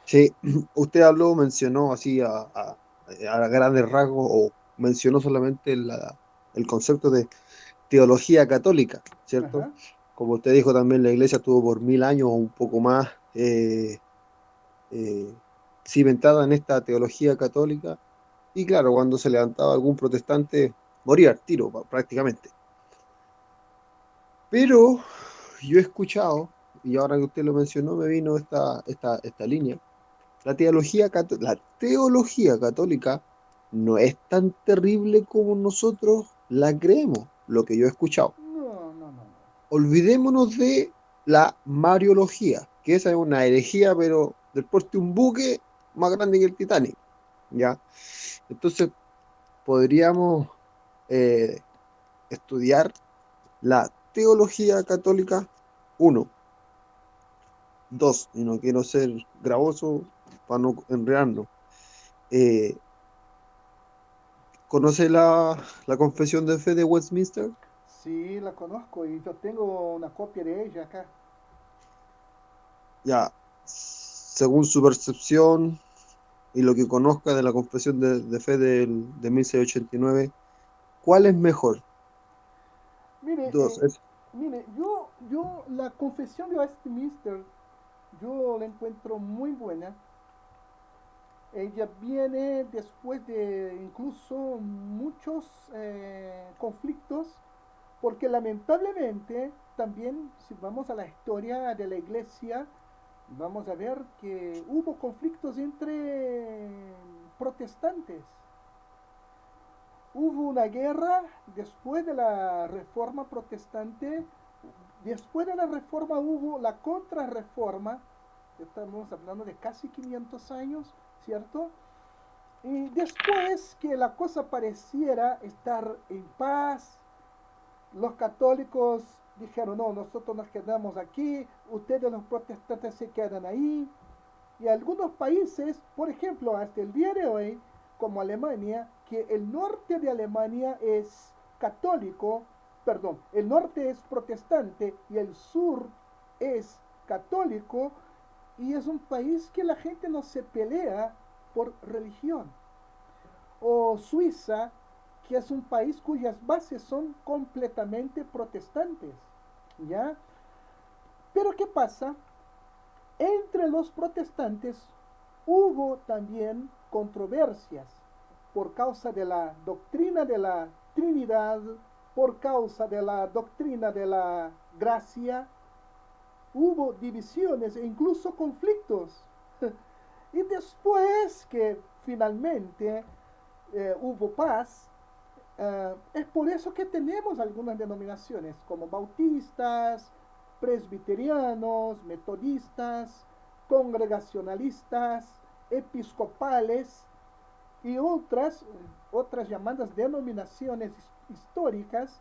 sí, usted habló, mencionó así a grandes rasgos o mencionó solamente el concepto de teología católica, ¿cierto? Ajá. Como usted dijo también, la iglesia tuvo por 1000 años o un poco más eh, cimentada en esta teología católica y claro, cuando se levantaba algún protestante, moría al tiro prácticamente. Pero yo he escuchado, y ahora que usted lo mencionó, me vino esta línea. La teología católica no es tan terrible como nosotros la creemos, lo que yo he escuchado. No, no, no, no. Olvidémonos de la Mariología, que esa es una herejía, pero del porte de un buque más grande que el Titanic, ¿ya? Entonces, podríamos eh, estudiar la teología católica, uno, dos, y no quiero ser gravoso para no enredarnos. Eh, ¿Conoce la confesión de fe de Westminster? Sí, la conozco y yo tengo una copia de ella acá. Ya, según su percepción y lo que conozca de la confesión de fe de 1689, ¿cuál es mejor? Mire, Dos, mire, yo la confesión de Westminster, yo la encuentro muy buena. Ella viene después de incluso muchos conflictos, porque lamentablemente también, si vamos a la historia de la iglesia, vamos a ver que hubo conflictos entre protestantes. Hubo una guerra después de la reforma protestante. Después de la reforma hubo la contrarreforma. Estamos hablando de casi 500 años, ¿cierto? Y después que la cosa pareciera estar en paz, los católicos dijeron, no, nosotros nos quedamos aquí, ustedes los protestantes se quedan ahí. Y algunos países, por ejemplo, hasta el día de hoy, como Alemania, que el norte de Alemania es católico, perdón, el norte es protestante y el sur es católico, y es un país que la gente no se pelea por religión. O Suiza, que es un país cuyas bases son completamente protestantes, ¿ya? Pero ¿qué pasa? Entre los protestantes hubo también controversias por causa de la doctrina de la Trinidad, por causa de la doctrina de la gracia, hubo divisiones e incluso conflictos. Y después que finalmente hubo paz, es por eso que tenemos algunas denominaciones como bautistas, presbiterianos, metodistas, congregacionalistas, episcopales y otras llamadas denominaciones históricas.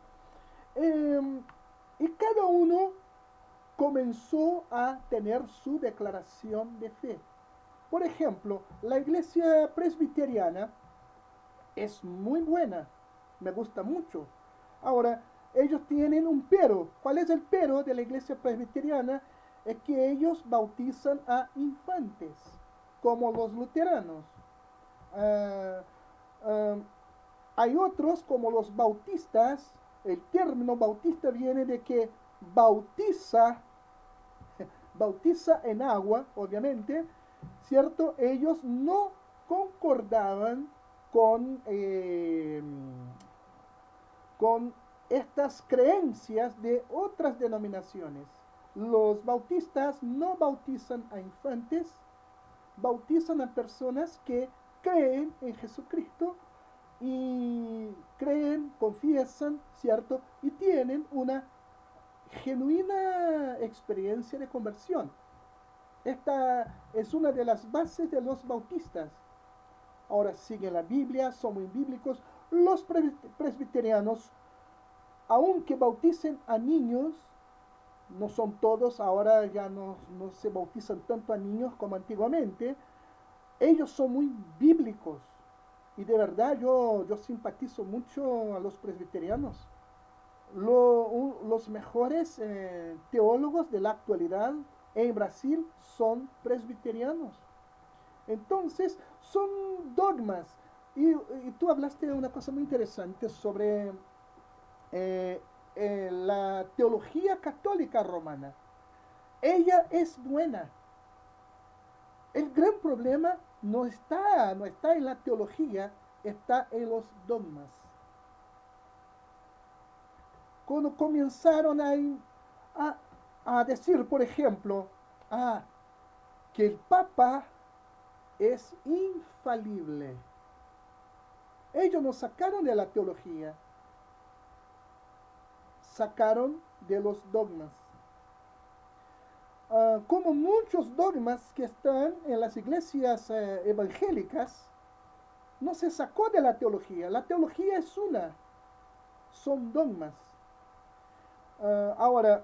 Y cada uno comenzó a tener su declaración de fe. Por ejemplo, la iglesia presbiteriana es muy buena, me gusta mucho. Ahora, ellos tienen un pero. ¿Cuál es el pero de la iglesia presbiteriana? Es que ellos bautizan a infantes, como los luteranos. Ah, ah, Hay otros, como los bautistas. El término bautista viene de que bautiza, bautiza en agua, obviamente, ¿cierto? Ellos no concordaban con con estas creencias de otras denominaciones. Los bautistas no bautizan a infantes, bautizan a personas que creen en Jesucristo y creen, confiesan, ¿cierto? Y tienen una genuina experiencia de conversión. Esta es una de las bases de los bautistas. Ahora siguen la Biblia, son muy bíblicos. Los presbiterianos, aunque bauticen a niños, no son todos, ahora ya no se bautizan tanto a niños como antiguamente, ellos son muy bíblicos. Y de verdad yo simpatizo mucho a los presbiterianos. Los mejores teólogos de la actualidad en Brasil son presbiterianos. Entonces, son dogmas. Y tú hablaste de una cosa muy interesante sobre la teología católica romana. Ella es buena. El gran problema no está en la teología, está en los dogmas. Cuando comenzaron a, a decir, por ejemplo, que el Papa es infalible. Ellos no sacaron de la teología, sacaron de los dogmas. Como muchos dogmas que están en las iglesias evangélicas, no se sacó de la teología. La teología es una, son dogmas. Ahora,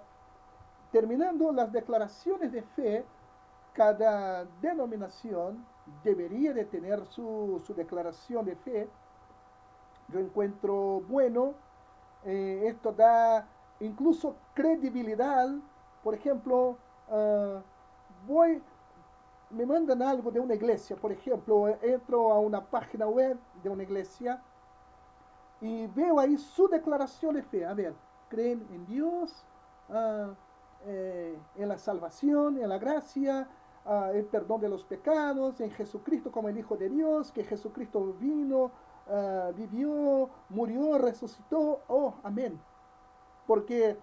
terminando las declaraciones de fe, cada denominación debería de tener su declaración de fe. Yo encuentro bueno, esto da incluso credibilidad. Por ejemplo, uh, voy, me mandan algo de una iglesia, por ejemplo, entro a una página web de una iglesia y veo ahí su declaración de fe. A ver, creen en Dios, en la salvación, en la gracia, el perdón de los pecados, en Jesucristo como el Hijo de Dios, que Jesucristo vino, vivió, murió, resucitó. Oh, amén. Porque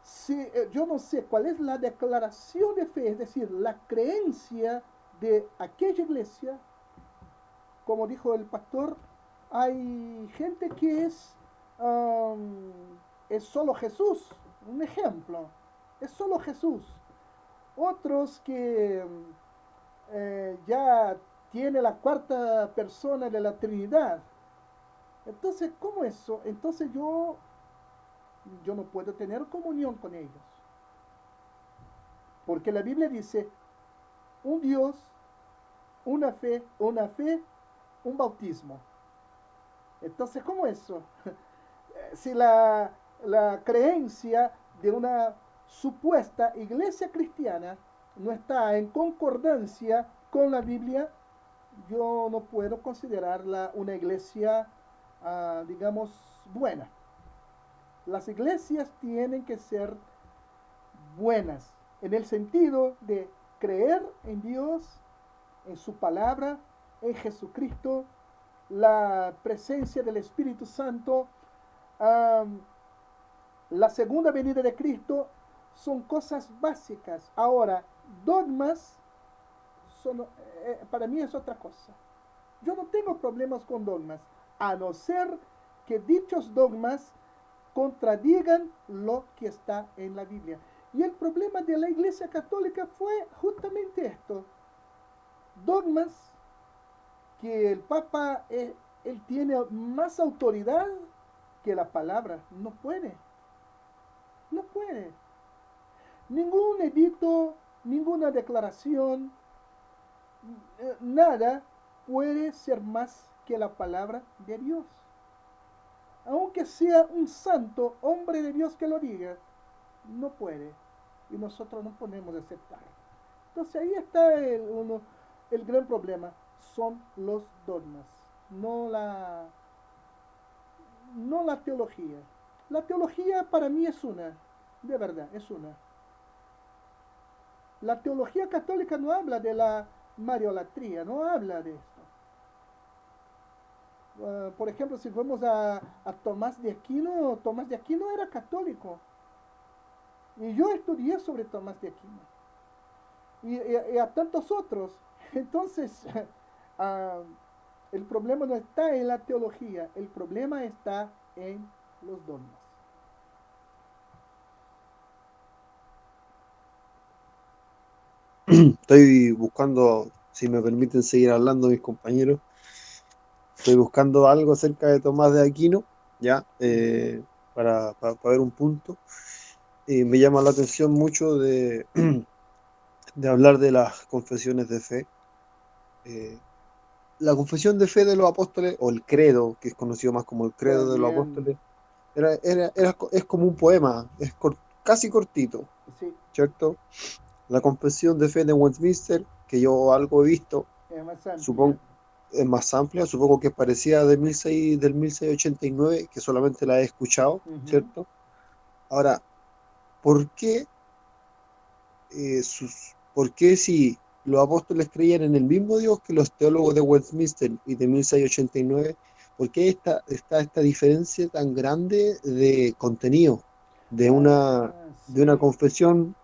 si, yo no sé cuál es la declaración de fe, es decir, la creencia de aquella iglesia, como dijo el pastor, hay gente que es solo Jesús, un ejemplo, es solo Jesús. Otros que ya tiene la cuarta persona de la Trinidad. Entonces, ¿cómo eso? Entonces yo no puedo tener comunión con ellos. Porque la Biblia dice, un Dios, una fe, un bautismo. Entonces, ¿cómo eso? Si la creencia de una supuesta iglesia cristiana no está en concordancia con la Biblia, yo no puedo considerarla una iglesia, digamos, buena. Las iglesias tienen que ser buenas en el sentido de creer en Dios, en su palabra, en Jesucristo, la presencia del Espíritu Santo, um, la segunda venida de Cristo, son cosas básicas. Ahora, dogmas, son, para mí es otra cosa. Yo no tengo problemas con dogmas, a no ser que dichos dogmas contradigan lo que está en la Biblia. Y el problema de la Iglesia Católica fue justamente esto. Dogmas que el Papa, él tiene más autoridad que la palabra. No puede. puede. Ningún edicto, ninguna declaración, nada puede ser más que la palabra de Dios. Aunque sea un santo hombre de Dios que lo diga, no puede. Y nosotros no podemos aceptar. Entonces ahí está el gran problema. Son los dogmas, no la teología. La teología para mí es una, de verdad, es una. La teología católica no habla de la mariolatría, no habla de esto. Por ejemplo, si vamos a Tomás de Aquino era católico. Y yo estudié sobre Tomás de Aquino. Y a tantos otros. Entonces, uh, el problema no está en la teología, el problema está en los dogmas. Estoy buscando, si me permiten seguir hablando mis compañeros, estoy buscando algo acerca de Tomás de Aquino, ya, para ver un punto. Y me llama la atención mucho de hablar de las confesiones de fe. Eh, la confesión de fe de los apóstoles, o el credo, que es conocido más como el credo de los También, apóstoles, es como un poema, es casi cortito, sí, ¿cierto? La confesión de fe de Westminster, que yo algo he visto, es más amplia. supongo es más amplia, supongo que es parecida del 1689, que solamente la he escuchado, Ujú. ¿cierto? Ahora, ¿por qué, por qué si los apóstoles creían en el mismo Dios que los teólogos de Westminster y de 1689, por qué está esta diferencia tan grande de contenido Ah, de una sí. confesión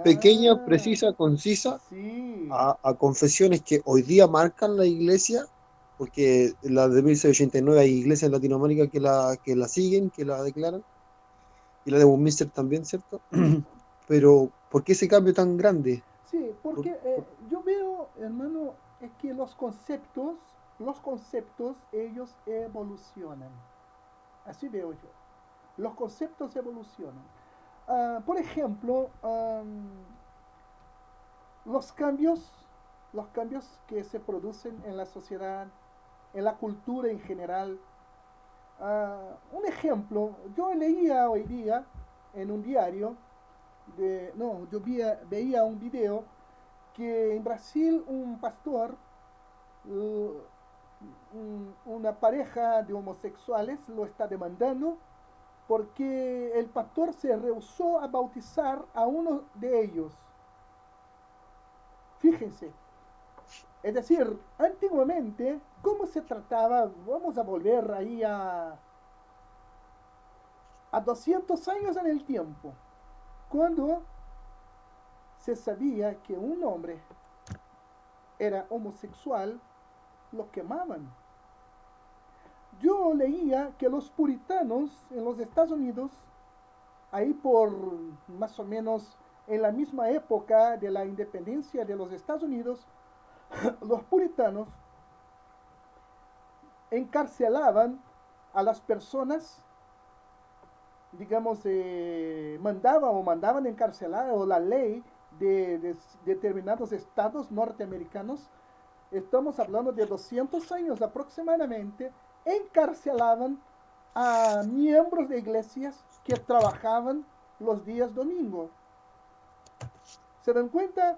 pequeña, Ah, precisa, concisa, sí. a confesiones que hoy día marcan la iglesia, porque la de 1689 hay iglesias en Latinoamérica que la siguen, que la declaran, y la de Westminster también, ¿cierto? Pero, ¿por qué ese cambio tan grande? Sí, ¿Por- porque por- yo veo, hermano, es que los conceptos, ellos evolucionan. Así veo yo. Los conceptos evolucionan. Por ejemplo, los cambios, los cambios que se producen en la sociedad, en la cultura en general. Un ejemplo, yo leía hoy día en un diario, no, yo veía un video que en Brasil un pastor, uh, una pareja de homosexuales lo está demandando porque el pastor se rehusó a bautizar a uno de ellos. Fíjense, es decir, antiguamente, ¿cómo se trataba? Vamos a volver ahí a 200 años en el tiempo, cuando se sabía que un hombre era homosexual, lo quemaban. Yo leía que los puritanos en los Estados Unidos, ahí por más o menos en la misma época de la independencia de los Estados Unidos, los puritanos encarcelaban a las personas, digamos, mandaban encarcelar, o la ley de determinados estados norteamericanos, estamos hablando de 200 años aproximadamente, encarcelaban a miembros de iglesias que trabajaban los días domingo. ¿Se dan cuenta?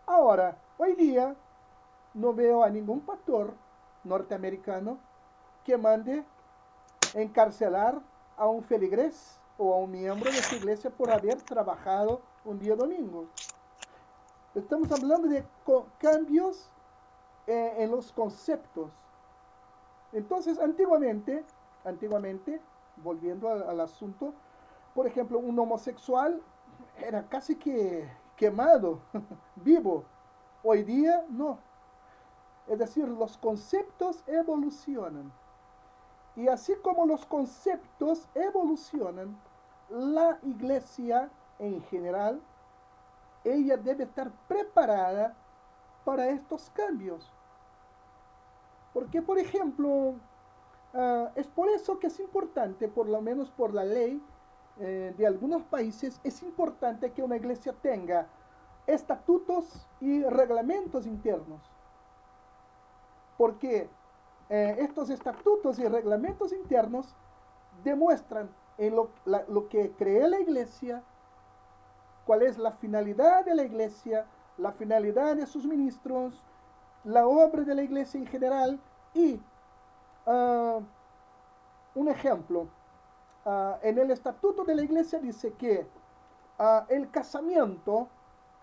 Ahora, hoy día no veo a ningún pastor norteamericano que mande encarcelar a un feligrés o a un miembro de su iglesia por haber trabajado un día domingo. Estamos hablando de cambios en los conceptos. Entonces, antiguamente, volviendo al asunto, por ejemplo, un homosexual era casi que quemado, vivo. Hoy día no. Es decir, los conceptos evolucionan. Y así como los conceptos evolucionan, la iglesia en general, ella debe estar preparada para estos cambios. Porque, por ejemplo, es por eso que es importante, por lo menos por la ley, de algunos países es importante que una iglesia tenga estatutos y reglamentos internos, porque estos estatutos y reglamentos internos demuestran en lo que cree la iglesia, cuál es la finalidad de la iglesia, la finalidad de sus ministros, la obra de la iglesia en general y uh, un ejemplo, en el estatuto de la iglesia dice que el casamiento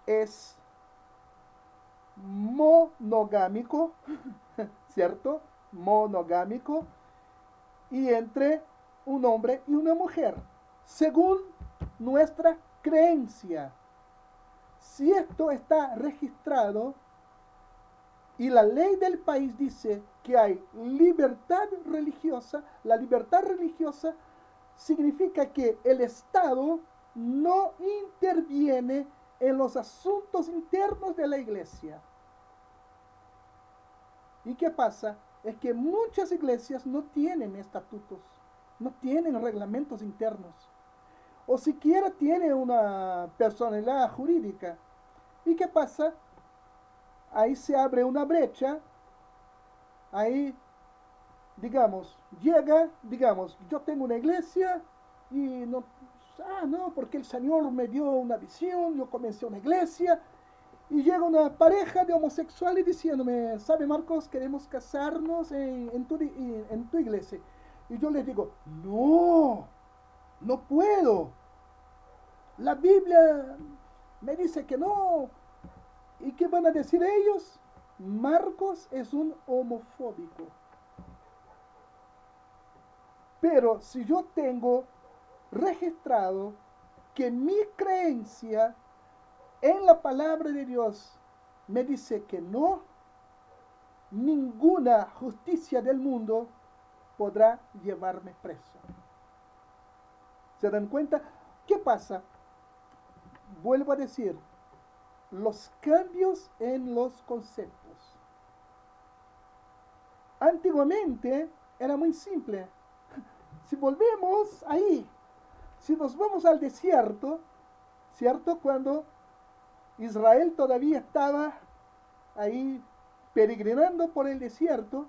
es monogámico, ¿cierto? Monogámico y entre un hombre y una mujer, según nuestra creencia. Si esto está registrado y la ley del país dice que hay libertad religiosa, la libertad religiosa significa que el Estado no interviene en los asuntos internos de la iglesia. ¿Y qué pasa? Es que muchas iglesias no tienen estatutos, no tienen reglamentos internos, o siquiera tienen una personalidad jurídica. ¿Y qué pasa? Ahí se abre una brecha, ahí, digamos, yo tengo una iglesia y no, no, porque el Señor me dio una visión, yo comencé una iglesia, y llega una pareja de homosexuales diciéndome, ¿sabe Marcos? Queremos casarnos en tu iglesia. Y yo les digo, no, no puedo. La Biblia me dice que no. ¿Y qué van a decir ellos? Marcos es un homofóbico. Pero si yo tengo registrado que mi creencia en la palabra de Dios me dice que no, ninguna justicia del mundo podrá llevarme preso. ¿Se dan cuenta? ¿Qué pasa? Vuelvo a decir, los cambios en los conceptos. Antiguamente era muy simple. Si volvemos ahí, si nos vamos al desierto, ¿cierto? Cuando Israel todavía estaba ahí peregrinando por el desierto,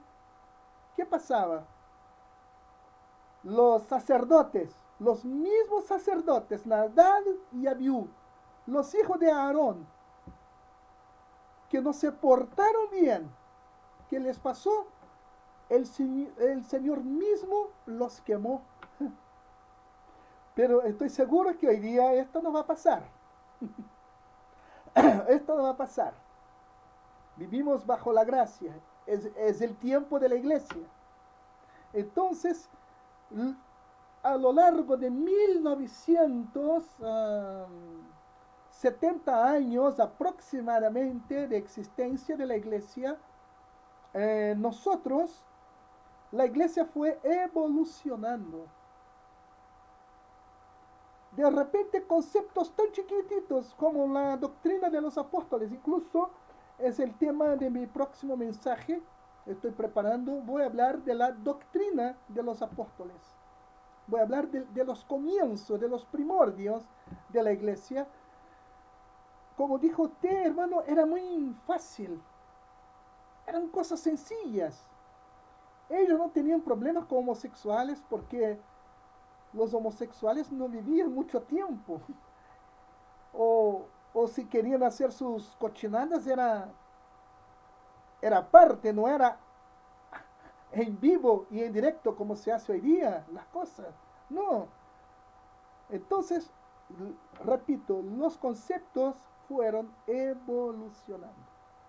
¿qué pasaba? Los sacerdotes, los mismos sacerdotes, Nadab y Abiú, los hijos de Aarón, que no se portaron bien, ¿qué les pasó? El Señor mismo los quemó. Pero estoy seguro que hoy día esto no va a pasar. Esto no va a pasar. Vivimos bajo la gracia. Es el tiempo de la iglesia. Entonces, a lo largo de 1970 años aproximadamente de existencia de la iglesia, la iglesia fue evolucionando. De repente conceptos tan chiquititos como la doctrina de los apóstoles, incluso es el tema de mi próximo mensaje, estoy preparando, voy a hablar de la doctrina de los apóstoles. Voy a hablar de los comienzos, de los primordios de la iglesia. Como dijo usted, hermano, era muy fácil. Eran cosas sencillas. Ellos no tenían problemas con homosexuales porque los homosexuales no vivían mucho tiempo. O si querían hacer sus cochinadas era aparte, no era en vivo y en directo como se hace hoy día las cosas. No. Entonces, repito, los conceptos fueron evolucionando.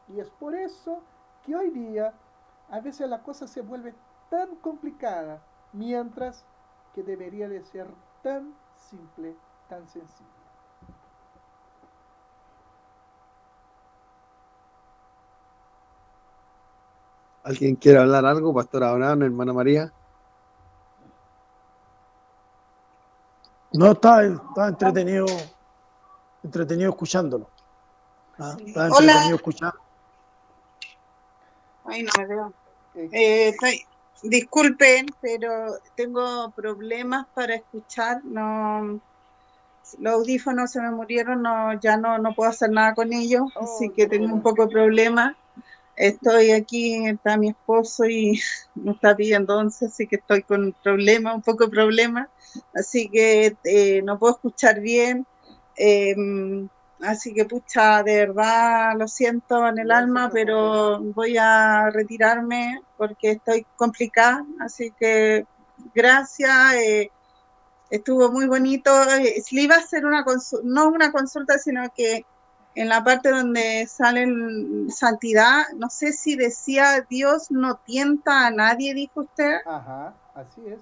Y es por eso que hoy día a veces la cosa se vuelve tan complicada, mientras que debería de ser tan simple, tan sencilla. ¿Alguien quiere hablar algo? Pastor Abraham, hermana María. No, estaba entretenido escuchándolo. Estaba entretenido escuchando. Ahí no me veo. Disculpen, pero tengo problemas para escuchar. No, los audífonos se me murieron, ya no puedo hacer nada con ellos, así Oh, que qué tengo un pena. poco de problema. Estoy aquí, está mi esposo y me está pidiendo once, así que estoy con un problema, un poco de problema, así que no puedo escuchar bien. eh, Así que pucha, de verdad lo siento en el No se alma, preocupe. pero voy a retirarme porque estoy complicada, así que gracias. Estuvo muy bonito. Le iba a hacer no una consulta, sino que en la parte donde sale santidad, no sé si decía Dios no tienta a nadie, dijo usted, Ajá, así es.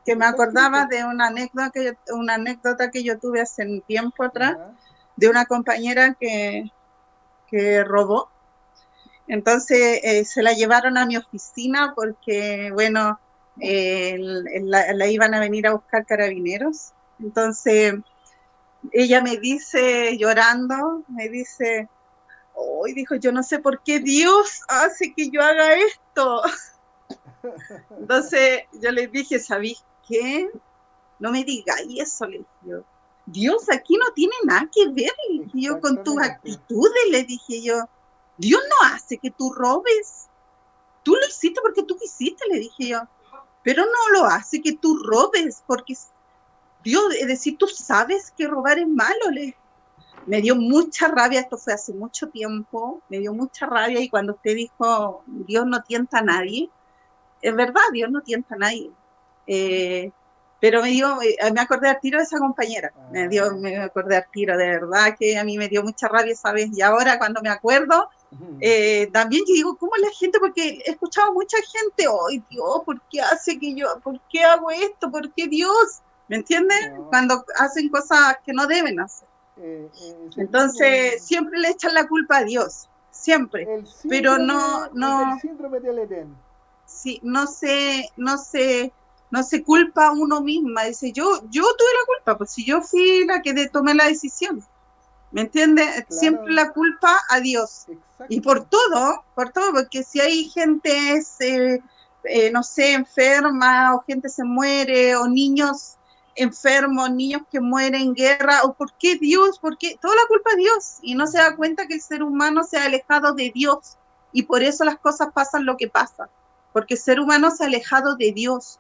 que me Está acordaba escrito. de una anécdota que yo tuve hace un tiempo atrás, Ajá. de una compañera que robó. Entonces se la llevaron a mi oficina porque, bueno, la iban a venir a buscar carabineros. Entonces ella me dice, llorando, me dice, hoy dijo, yo no sé por qué Dios hace que yo haga esto. Entonces yo le dije, ¿sabéis qué? No me digáis eso, le dije yo. Dios aquí no tiene nada que ver, le dije yo, con tus Exactamente. actitudes, le dije yo. Dios no hace que tú robes. Tú lo hiciste porque tú quisiste, le dije yo. Pero no lo hace que tú robes, porque Dios, es decir, tú sabes que robar es malo, le. Me dio mucha rabia, esto fue hace mucho tiempo, me dio mucha rabia y cuando usted dijo, Dios no tienta a nadie, es verdad, Dios no tienta a nadie. Eh, pero me acordé al tiro de esa compañera, Ah. me acordé al tiro, de verdad que a mí me dio mucha rabia esa vez y ahora cuando me acuerdo, también yo digo, ¿cómo la gente? Porque he escuchado a mucha gente, ¡ay Dios, ¿por qué hace que yo, por qué hago esto? ¿Por qué Dios? ¿Me entiendes? No, Cuando hacen cosas que no deben hacer. es el mismo. Entonces, siempre le echan la culpa a Dios, siempre, El pero síndrome es el síndrome del Edén. sí, no se culpa a uno misma, dice, yo tuve la culpa, pues si yo fui la que tomé la decisión, ¿me entiendes? Siempre Claro, la culpa a Dios, y exacto. por todo, porque si hay gente, no sé, enferma, o gente se muere, o niños enfermos, niños que mueren en guerra, o por qué Dios, por qué, toda la culpa es Dios, y no se da cuenta que el ser humano se ha alejado de Dios, y por eso las cosas pasan lo que pasa, porque el ser humano se ha alejado de Dios,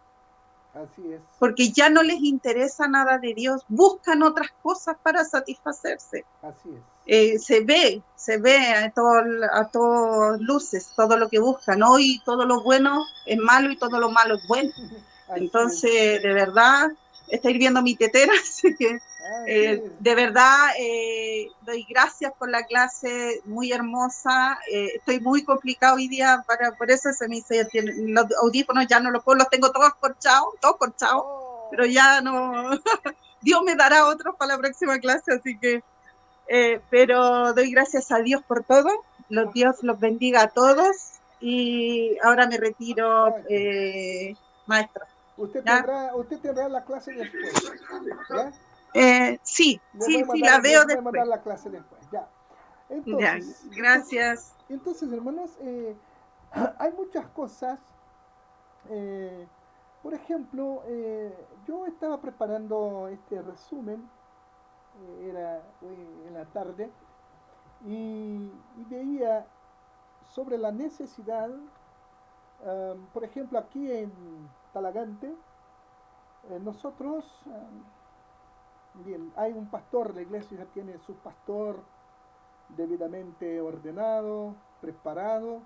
Así es. porque ya no les interesa nada de Dios, buscan otras cosas para satisfacerse. Así es. Se ve a todas luces todo lo que buscan. Hoy todo lo bueno es malo y todo lo malo es bueno. Así es. Entonces, de verdad, está hirviendo mi tetera, así que Así es. de verdad doy gracias por la clase, muy hermosa. Estoy muy complicado hoy día, por eso se me dice, los audífonos ya no los puedo, los tengo todos corchados, pero Oh. ya no, Dios me dará otros para la próxima clase, así que pero doy gracias a Dios por todo, Dios los bendiga a todos y ahora me retiro, Ok. maestra. Usted ¿Ya? tendrá, usted tendrá la clase después. ¿Ya? La Les veo voy a mandar después. la clase después. Ya. Ya, Entonces, entonces, gracias. entonces, hermanos, hay muchas cosas. eh, por ejemplo, yo estaba preparando este resumen, era hoy en la tarde, y veía sobre la necesidad, por ejemplo, aquí en Talagante, nosotros, bien, hay un pastor, la iglesia ya tiene su pastor debidamente ordenado, preparado.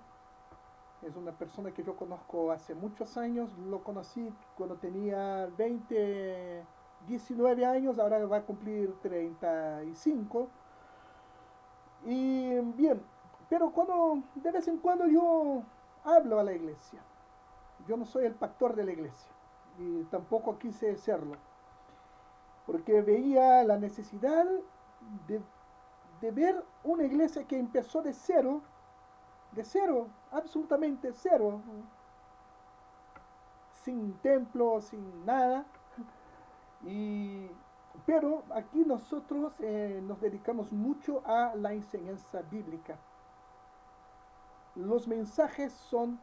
Es una persona que yo conozco hace muchos años, lo conocí cuando tenía 20, 19 años, ahora va a cumplir 35. Y bien, pero cuando de vez en cuando yo hablo a la iglesia, yo no soy el pastor de la iglesia y tampoco quise serlo, porque veía la necesidad de, de ver una iglesia que empezó de cero, absolutamente cero, sin templo, sin nada. Y, pero aquí nosotros nos dedicamos mucho a la enseñanza bíblica. Los mensajes son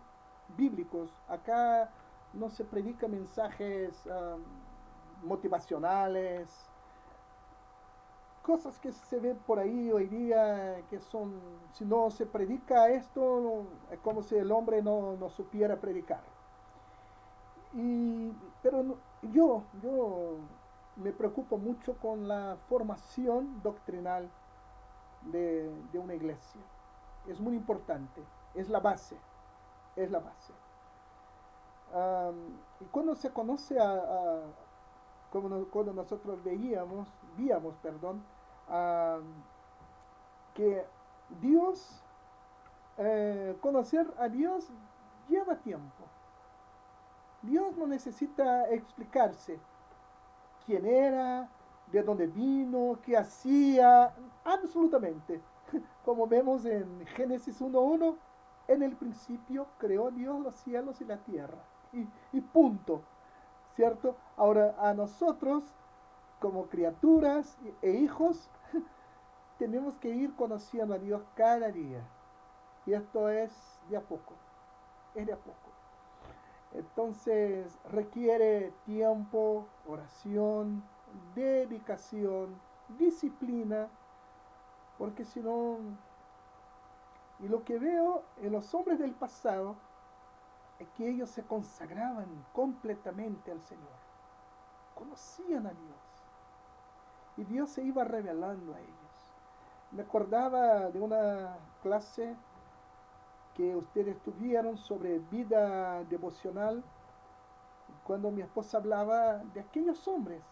bíblicos. Acá no se predica mensajes motivacionales, cosas que se ven por ahí hoy día, que son, si no se predica esto, es como si el hombre no supiera predicar. Pero yo me preocupo mucho con la formación doctrinal de una iglesia. Es muy importante, es la base, es la base. Y cuando se conoce cuando nosotros víamos, perdón, que Dios, conocer a Dios lleva tiempo. Dios no necesita explicarse quién era, de dónde vino, qué hacía, absolutamente. Como vemos en Génesis 1:1, en el principio creó Dios los cielos y la tierra. Y punto, ¿cierto? Ahora, a nosotros, como criaturas e hijos, tenemos que ir conociendo a Dios cada día. Y esto es de a poco, es de a poco. Entonces requiere tiempo, oración, dedicación, disciplina, porque si no, y lo que veo en los hombres del pasado es que ellos se consagraban completamente al Señor, conocían a Dios, y Dios se iba revelando a ellos. Me acordaba de una clase que ustedes tuvieron sobre vida devocional, cuando mi esposa hablaba de aquellos hombres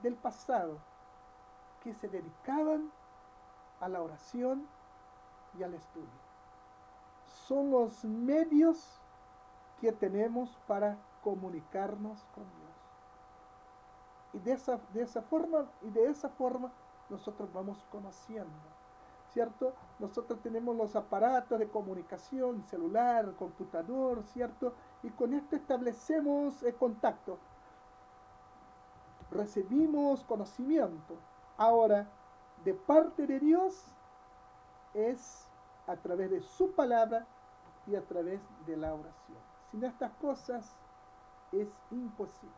del pasado que se dedicaban a la oración y al estudio. Son los medios que tenemos para comunicarnos con Dios. Y de esa forma nosotros vamos conociendo, ¿cierto? Nosotros tenemos los aparatos de comunicación, celular, computador, ¿cierto? Y con esto establecemos contacto. Recibimos conocimiento. Ahora, de parte de Dios, es a través de su palabra y a través de la oración. Sin estas cosas es imposible.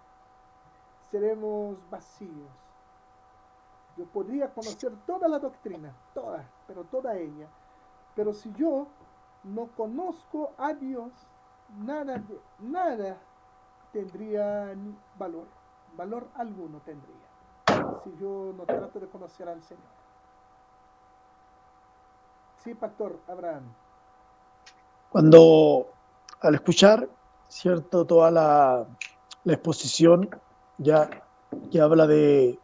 Seremos vacíos. Yo podría conocer toda la doctrina, toda ella. Pero si yo no conozco a Dios, nada tendría valor alguno tendría, si yo no trato de conocer al Señor. Sí, Pastor Abraham. Cuando al escuchar, ¿cierto? Toda la exposición ya que habla de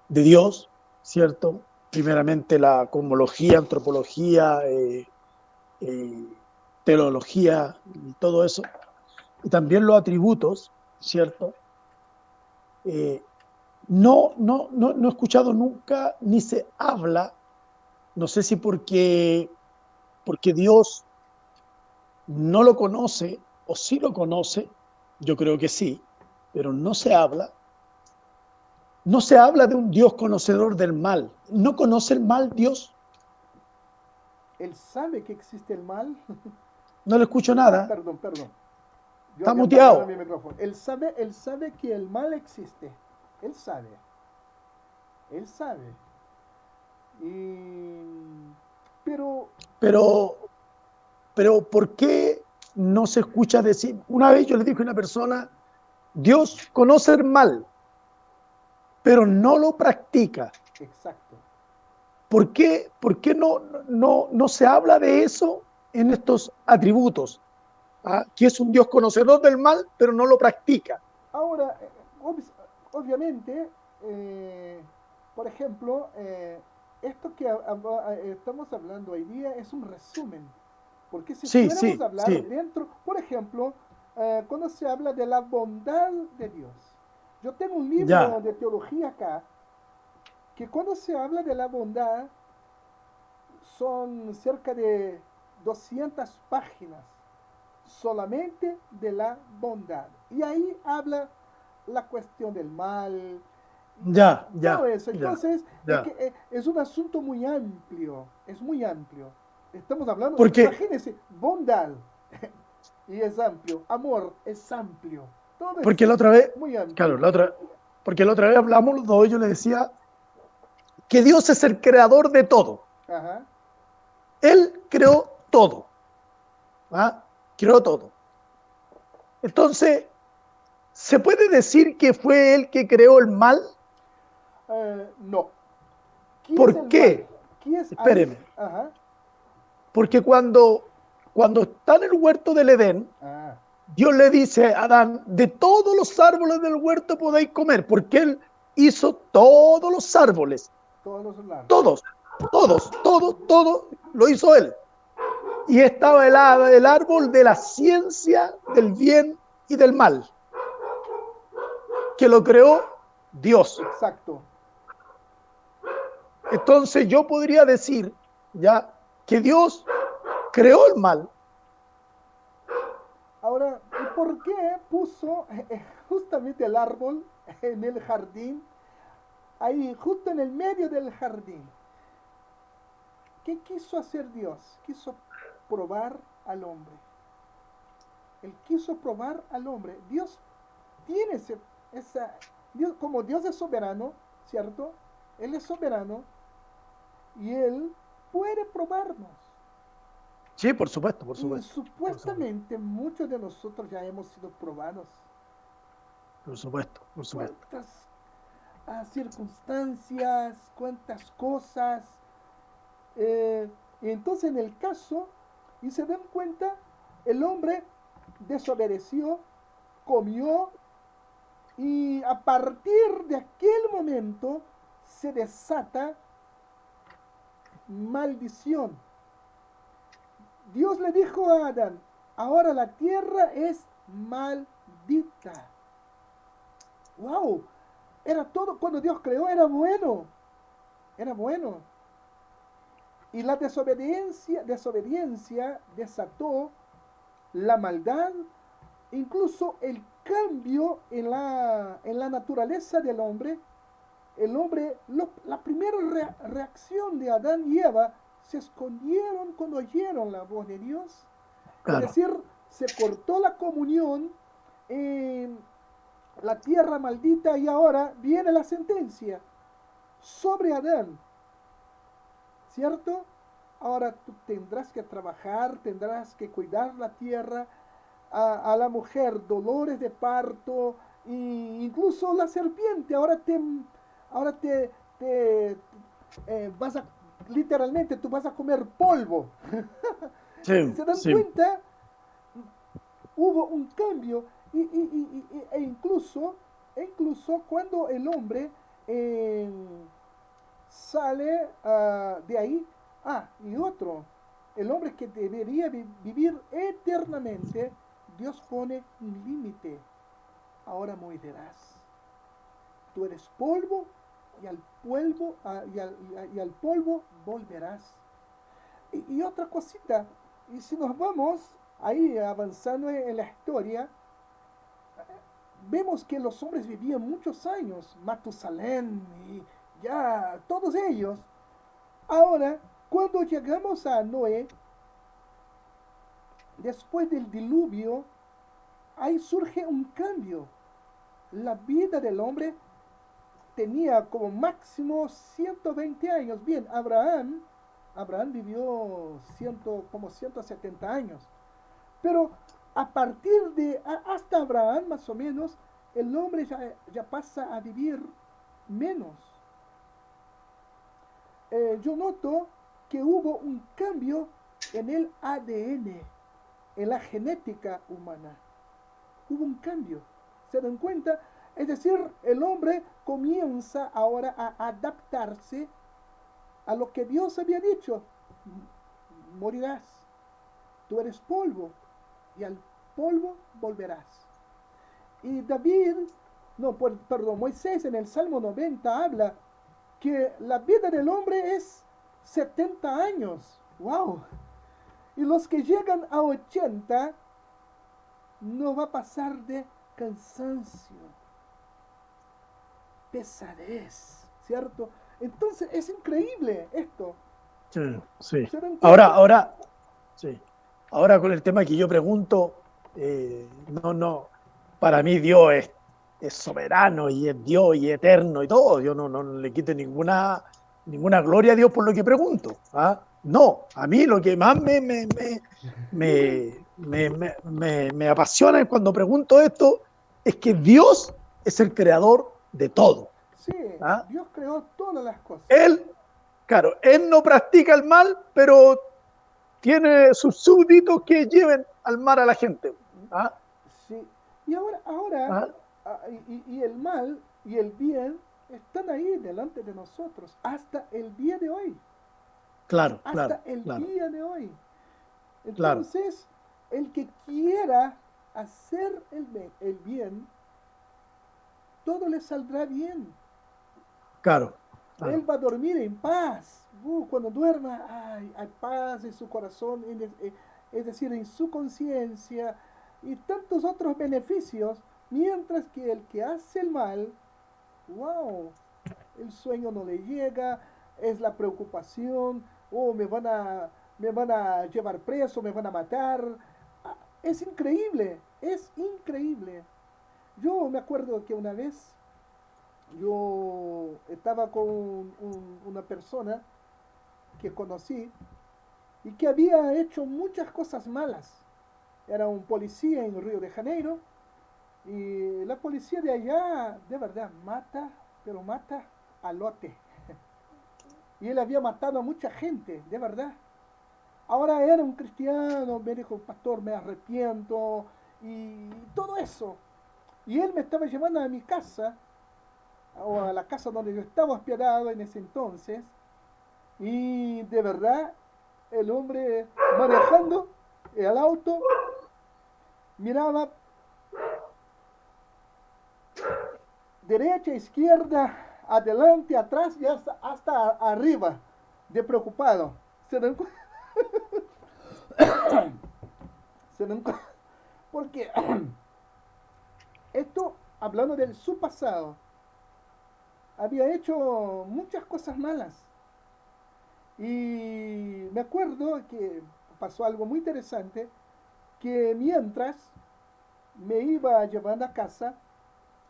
Dios, ¿cierto? Primeramente la cosmología, antropología, teología y todo eso, y también los atributos, ¿cierto? No he escuchado nunca ni se habla, no sé si porque Dios no lo conoce o sí lo conoce, yo creo que sí, pero no se habla de un Dios conocedor del mal. ¿No conoce el mal Dios? Él sabe que existe el mal. No le escucho nada. Perdón. Yo Está había apagado muteado. mi micrófono. Él sabe que el mal existe. Él sabe. Pero ¿por qué no se escucha decir? Una vez yo le dije a una persona, Dios conoce el mal, pero no lo practica. Exacto. ¿Por qué no se habla de eso en estos atributos? ¿Ah? Que es un Dios conocedor del mal, pero no lo practica. Ahora, obviamente, por ejemplo, esto que estamos hablando hoy día es un resumen. Porque si fuéramos a hablar dentro, por ejemplo, cuando se habla de la bondad de Dios. Yo tengo un libro de teología acá, que cuando se habla de la bondad, son cerca de 200 páginas solamente de la bondad. Y ahí habla la cuestión del mal, todo eso. Entonces, es un asunto muy amplio, es muy amplio. Estamos hablando, porque imagínense, bondad. y es amplio. Amor es amplio. Todo es Porque la otra vez, muy amplio. claro, porque la otra vez hablamos los dos, yo le decía que Dios es el creador de todo. Ajá. Él creó todo. ¿Ah? Creó todo. Entonces, ¿se puede decir que fue él que creó el mal? No. ¿Quién es ¿Por el qué? mal? ¿Quién es Espéreme. Ajá. Porque cuando está en el huerto del Edén, Ah, Dios le dice a Adán, de todos los árboles del huerto podéis comer, porque él hizo todos los árboles, todos los lados. todo lo hizo él. Y estaba el árbol de la ciencia del bien y del mal, que lo creó Dios. Exacto. Entonces yo podría decir ya que Dios creó el mal. Ahora, ¿y por qué puso justamente el árbol en el jardín? Ahí, justo en el medio del jardín. ¿Qué quiso hacer Dios? Quiso probar al hombre. Él quiso probar al hombre. Dios tiene Dios, como Dios es soberano, ¿cierto? Él es soberano y Él puede probarnos. Sí, por supuesto, por Y supuesto. supuestamente muchos de nosotros ya hemos sido probados. Por supuesto, por supuesto. Cuántas circunstancias, cuántas cosas. Y entonces en el caso, y se dan cuenta, el hombre desobedeció, comió, y a partir de aquel momento se desata maldición. Dios le dijo a Adán, ahora la tierra es maldita. ¡Wow! Era todo, cuando Dios creó era bueno. Era bueno. Y la desobediencia desató la maldad, incluso el cambio en la naturaleza del hombre. El hombre, la primera reacción de Adán y Eva, se escondieron cuando oyeron la voz de Dios. Claro. Es decir, se cortó la comunión en la tierra maldita y ahora viene la sentencia sobre Adán. ¿Cierto? Ahora tú tendrás que trabajar, tendrás que cuidar la tierra, a la mujer dolores de parto, e incluso la serpiente, ahora te vas a, literalmente tú vas a comer polvo. Sí, ¿Se dan sí. cuenta? Hubo un cambio e incluso cuando el hombre sale de ahí, y otro, el hombre que debería vivir eternamente, Dios pone un límite. Ahora morirás. Tú eres polvo y al polvo, y al polvo volverás. Y otra cosita, y si nos vamos ahí avanzando en la historia, vemos que los hombres vivían muchos años, Matusalén y ya todos ellos. Ahora, cuando llegamos a Noé, después del diluvio, ahí surge un cambio. La vida del hombre tenía como máximo 120 años. Bien, Abraham vivió como 170 años. Pero a partir de hasta Abraham más o menos, el hombre ya pasa a vivir menos. Yo noto que hubo un cambio en el ADN, en la genética humana. Hubo un cambio. ¿Se dan cuenta? Es decir, el hombre comienza ahora a adaptarse a lo que Dios había dicho. Morirás. Tú eres polvo y al polvo volverás. Y Moisés en el Salmo 90 habla que la vida del hombre es 70 años. ¡Wow! Y los que llegan a 80 no va a pasar de cansancio, pesadez, ¿cierto? Entonces es increíble esto. Sí, sí. ¿Se dan cuenta? Sí. Ahora con el tema que yo pregunto, No, para mí Dios es soberano y es Dios y eterno y todo. Yo no le quito ninguna gloria a Dios por lo que pregunto. ¿Ah? No, a mí lo que más me apasiona cuando pregunto esto es que Dios es el creador de todo. Sí, ¿Ah? Dios creó todas las cosas. Él, claro, Él no practica el mal, pero tiene sus súbditos que lleven al mar a la gente. ¿Ah? Sí. Y ahora ¿Ah? y el mal y el bien están ahí delante de nosotros hasta el día de hoy. Claro, Hasta claro, el claro, día de hoy. claro, Entonces, el que quiera hacer el bien, todo le saldrá bien. claro, Él claro, va a dormir en paz. Cuando duerma, hay paz en su corazón, es decir, en su conciencia y tantos otros beneficios, mientras que el que hace el mal, wow, el sueño no le llega, es la preocupación, me van a llevar preso, me van a matar. Ah, es increíble, es increíble. Yo me acuerdo que una vez yo estaba con una persona que conocí y que había hecho muchas cosas malas. Era un policía en Río de Janeiro y la policía de allá de verdad mata, pero mata a lote. Y él había matado a mucha gente, de verdad. Ahora era un cristiano, me dijo, pastor, me arrepiento y todo eso. Y él me estaba llevando a mi casa, o a la casa donde yo estaba hospedado en ese entonces, y de verdad el hombre manejando el auto miraba derecha, izquierda, adelante, atrás y hasta arriba, de preocupado. ¿Se dan, se dan Porque esto, hablando de su pasado, había hecho muchas cosas malas. Y me acuerdo que pasó algo muy interesante, que mientras me iba llevando a casa,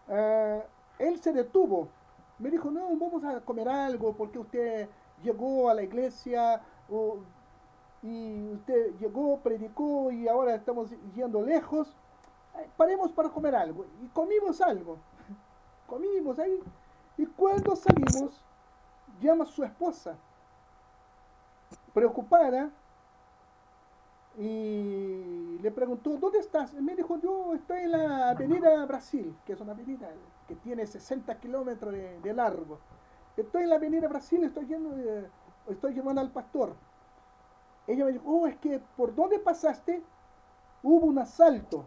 eh, él se detuvo. Me dijo, no, vamos a comer algo porque usted llegó a la iglesia y usted llegó, predicó y ahora estamos yendo lejos. Paremos para comer algo. Y comimos algo. Comimos ahí. Y cuando salimos, llama a su esposa, preocupada, y le preguntó, ¿dónde estás? Y me dijo, yo estoy en la avenida Brasil, que es una avenida que tiene 60 kilómetros de largo. Estoy en la avenida Brasil, estoy llevando al pastor. Ella me dijo, es que por dónde pasaste hubo un asalto.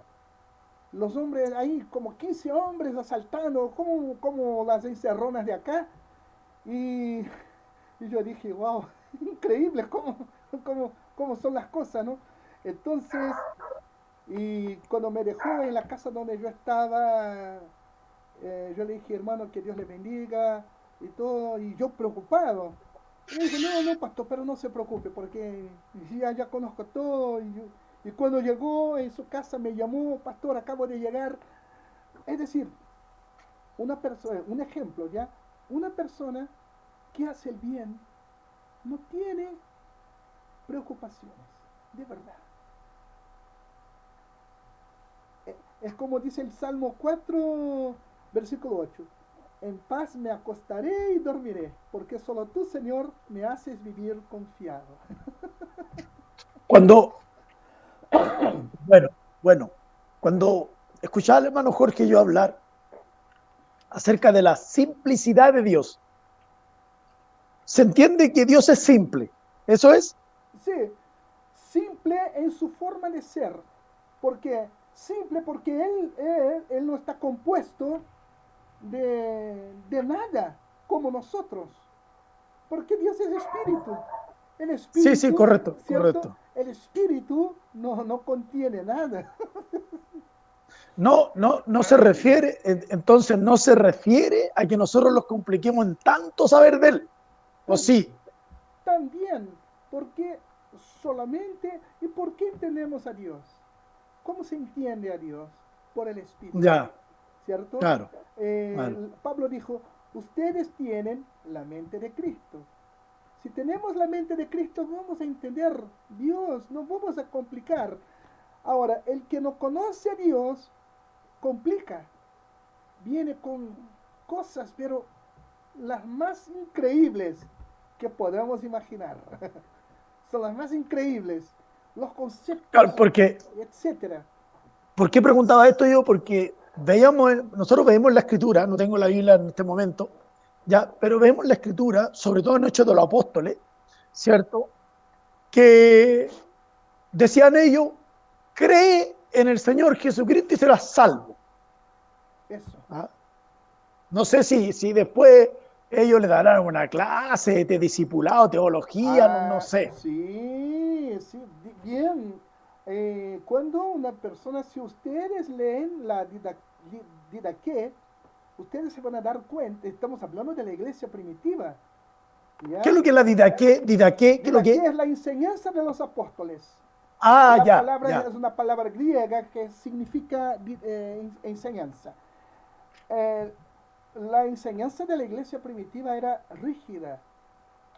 Los hombres ahí, como 15 hombres asaltando, como las encerronas de acá. Y, y yo dije, wow, increíble cómo son las cosas, ¿no? Entonces, y cuando me dejó en la casa donde yo estaba, yo le dije, hermano, que Dios le bendiga y todo, y yo preocupado. Y me dijo, no, no, pastor, pero no se preocupe, porque ya conozco todo. Y cuando llegó en su casa me llamó, pastor, acabo de llegar. Es decir, una persona, un ejemplo, ¿ya? Una persona que hace el bien no tiene preocupaciones, de verdad. Es como dice el Salmo 4, versículo 8. En paz me acostaré y dormiré, porque solo tú, Señor, me haces vivir confiado. Cuando, bueno, cuando escuchaba al hermano Jorge yo hablar acerca de la simplicidad de Dios, se entiende que Dios es simple. Eso es. Sí, simple en su forma de ser, porque simple porque él no está compuesto de nada como nosotros, porque Dios es espíritu. El Sí, sí, espíritu, correcto, ¿cierto? correcto. El espíritu no contiene nada. No se refiere, entonces no se refiere a que nosotros los compliquemos en tanto saber de Él. ¿O Tam- sí? También, porque solamente, ¿y por qué tenemos a Dios? ¿Cómo se entiende a Dios? Por el Espíritu, Ya, ¿cierto? claro, claro. Pablo dijo, ustedes tienen la mente de Cristo. Si tenemos la mente de Cristo, vamos a entender Dios, no vamos a complicar. Ahora, el que no conoce a Dios, complica, viene con cosas, pero las más increíbles que podamos imaginar. Son las más increíbles, los Claro, conceptos, porque, etcétera. ¿por qué preguntaba esto yo? Porque nosotros veíamos la escritura, no tengo la Biblia en este momento, ya, pero vemos la escritura, sobre todo en Hechos de los Apóstoles, ¿cierto? Que decían ellos, cree en el Señor Jesucristo y serás salvo. Eso. ¿Ah? No sé si después ellos le darán una clase de discipulado, teología, no sé. Sí, sí, bien. Cuando una persona, si ustedes leen la Didaqué, ustedes se van a dar cuenta, estamos hablando de la iglesia primitiva, ¿Qué es ¿ya? lo que es la didaqué? ¿Didaqué? ¿Qué es lo que es? Didaqué es la enseñanza de los apóstoles. Ah, La ya, palabra ya. es una palabra griega que significa enseñanza. Eh, la enseñanza de la iglesia primitiva era rígida.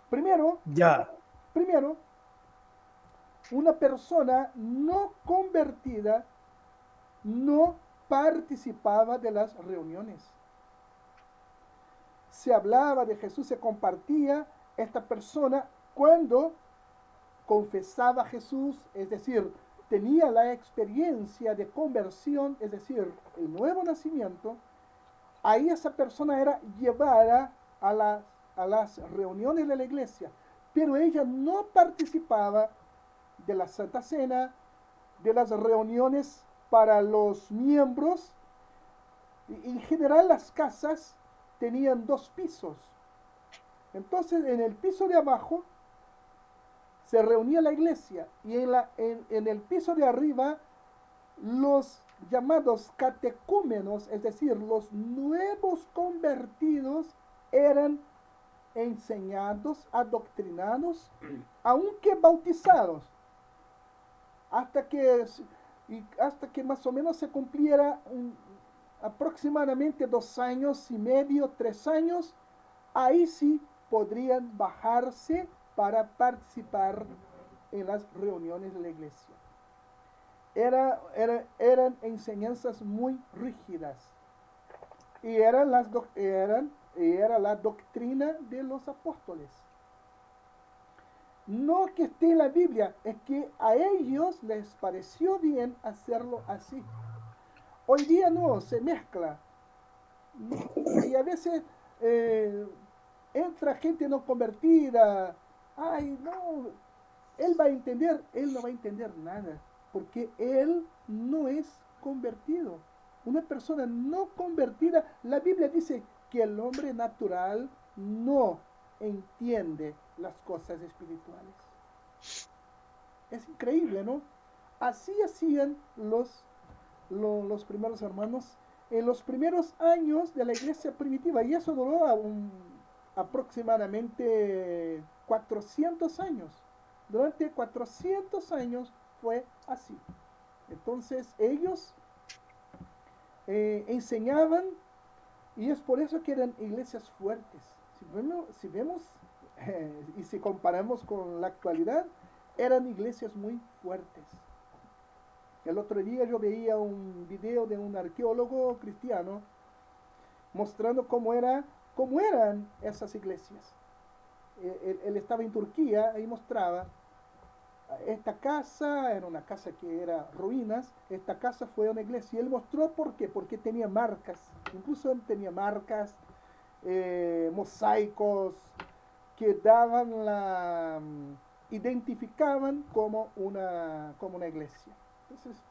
Primero, Ya, primero, una persona no convertida no participaba de las reuniones. Se hablaba de Jesús, se compartía esta persona cuando confesaba a Jesús, es decir, tenía la experiencia de conversión, es decir, el nuevo nacimiento. Ahí esa persona era llevada a las reuniones de la iglesia, pero ella no participaba de la Santa Cena, de las reuniones para los miembros. En general las casas tenían 2 pisos. Entonces en el piso de abajo se reunía la iglesia y en el piso de arriba los llamados catecúmenos, es decir, los nuevos convertidos, eran enseñados, adoctrinados, aunque bautizados, hasta que, hasta que más o menos se cumpliera aproximadamente 2 años y medio, 3 años, ahí sí podrían bajarse para participar en las reuniones de la iglesia. Eran enseñanzas muy rígidas y era la doctrina de los apóstoles. No que esté en la Biblia, es que a ellos les pareció bien hacerlo así. Hoy día no, se mezcla. Y a veces eh, entra gente no convertida. Ay, no, él no va a entender nada, porque él no es convertido. Una persona no convertida, la Biblia dice que el hombre natural no entiende las cosas espirituales. Es increíble, ¿no? Así hacían los primeros hermanos en los primeros años de la iglesia primitiva, y eso duró aproximadamente 400 años. Durante 400 años fue así. Entonces ellos enseñaban, y es por eso que eran iglesias fuertes. Si vemos y si comparamos con la actualidad, eran iglesias muy fuertes. El otro día yo veía un video de un arqueólogo cristiano mostrando cómo eran esas iglesias. Él estaba en Turquía y mostraba esta casa, era una casa que era ruinas, esta casa fue una iglesia. Y él mostró por qué, porque tenía marcas, incluso tenía marcas, mosaicos que daban identificaban como una iglesia. Entonces,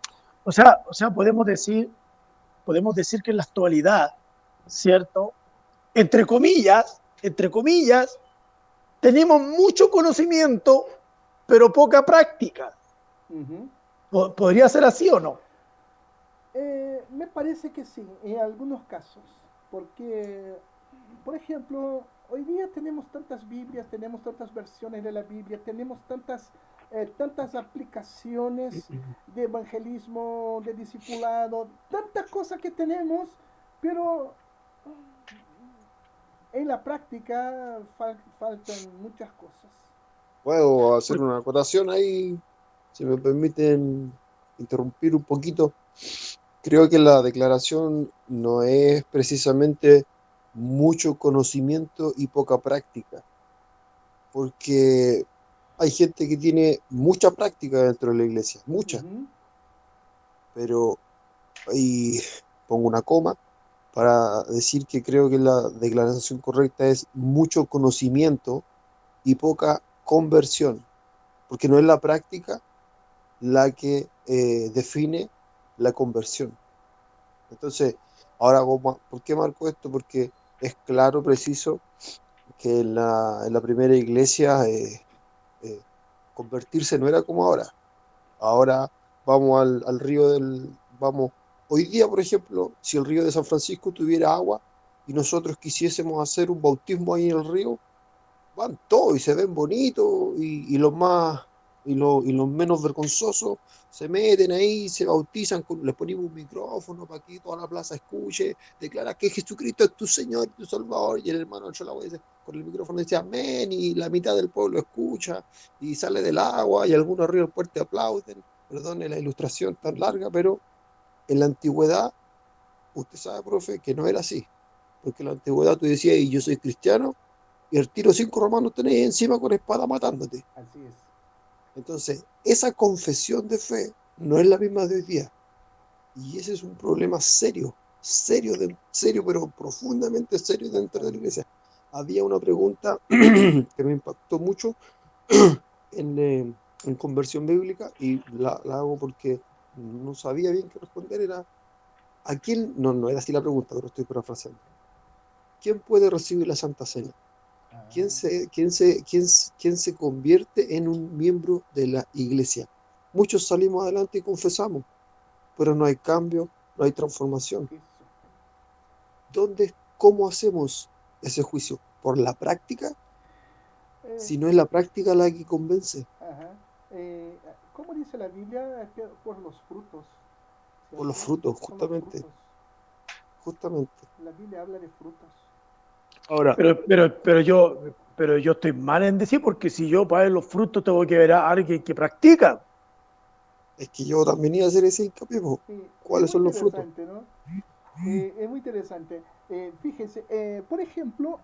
o sea, podemos decir que en la actualidad, ¿cierto? Entre comillas, tenemos mucho conocimiento, pero poca práctica. uh-huh. ¿Podría ser así o no? Me parece que sí, en algunos casos, porque, por ejemplo, hoy día tenemos tantas Biblias, tenemos tantas versiones de la Biblia, tenemos tantas tantas aplicaciones de evangelismo, de discipulado, tantas cosas que tenemos, pero en la práctica faltan muchas cosas. Puedo hacer una acotación ahí, si me permiten interrumpir un poquito. Creo que la declaración no es precisamente mucho conocimiento y poca práctica, porque hay gente que tiene mucha práctica dentro de la iglesia, mucha, Ujú, pero ahí pongo una coma para decir que creo que la declaración correcta es mucho conocimiento y poca conversión, porque no es la práctica la que define la conversión. Entonces, ahora, ¿por qué marco esto? Porque es claro, preciso, que en la primera iglesia eh, convertirse no era como ahora. Ahora vamos al río vamos, hoy día, por ejemplo, si el río de San Francisco tuviera agua y nosotros quisiésemos hacer un bautismo ahí en el río, van todos y se ven bonitos y los más y los menos vergonzosos se meten ahí, se bautizan, les ponemos un micrófono para que toda la plaza escuche, declara que Jesucristo es tu Señor y tu Salvador, y el hermano Cholagüe dice, con el micrófono dice amén, y la mitad del pueblo escucha y sale del agua y algunos arriba del puente aplauden. Perdone la ilustración tan larga, pero en la antigüedad, usted sabe, profe, que no era así, porque en la antigüedad tú decías, y yo soy cristiano, y el tiro 5 romanos tenés encima con espada matándote. así es. Entonces, esa confesión de fe no es la misma de hoy día. Y ese es un problema serio, serio, serio, pero profundamente serio dentro de la Bastante. iglesia. Había una pregunta que me impactó mucho en conversión bíblica y la hago porque no sabía bien qué responder. Era, ¿a quién? No, no era así la pregunta, pero estoy parafraseando. ¿Quién puede recibir la Santa Cena? Ah, Quién se convierte en un miembro de la iglesia? Muchos salimos adelante y confesamos, pero no hay cambio, no hay transformación. eso. ¿Cómo hacemos ese juicio? ¿Por la práctica? Eh, Si no es la práctica la que convence, ajá. ¿Cómo dice la Biblia? Es que por los frutos, por los ¿cierto? frutos, Son los justamente, frutos. justamente. La Biblia habla de frutos. Ahora, Pero yo estoy mal en decir, porque si yo para ver los frutos tengo que ver a alguien que practica. es que yo también iba a hacer ese hincapié, po. Sí, es ¿Cuáles muy son los frutos? interesante, ¿no? Es muy interesante. Fíjense, por ejemplo,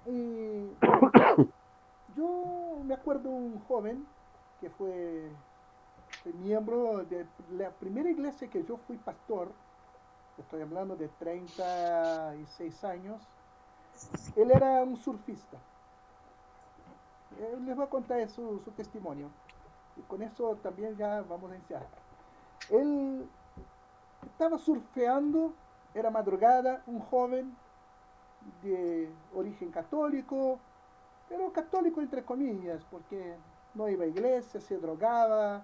yo me acuerdo un joven que fue miembro de la primera iglesia que yo fui pastor, estoy hablando de 36 años. Él era un surfista. Les voy a contar su testimonio. Y con eso también ya vamos a iniciar. Él estaba surfeando, era madrugada, un joven de origen católico, pero católico entre comillas, porque no iba a iglesia, se drogaba,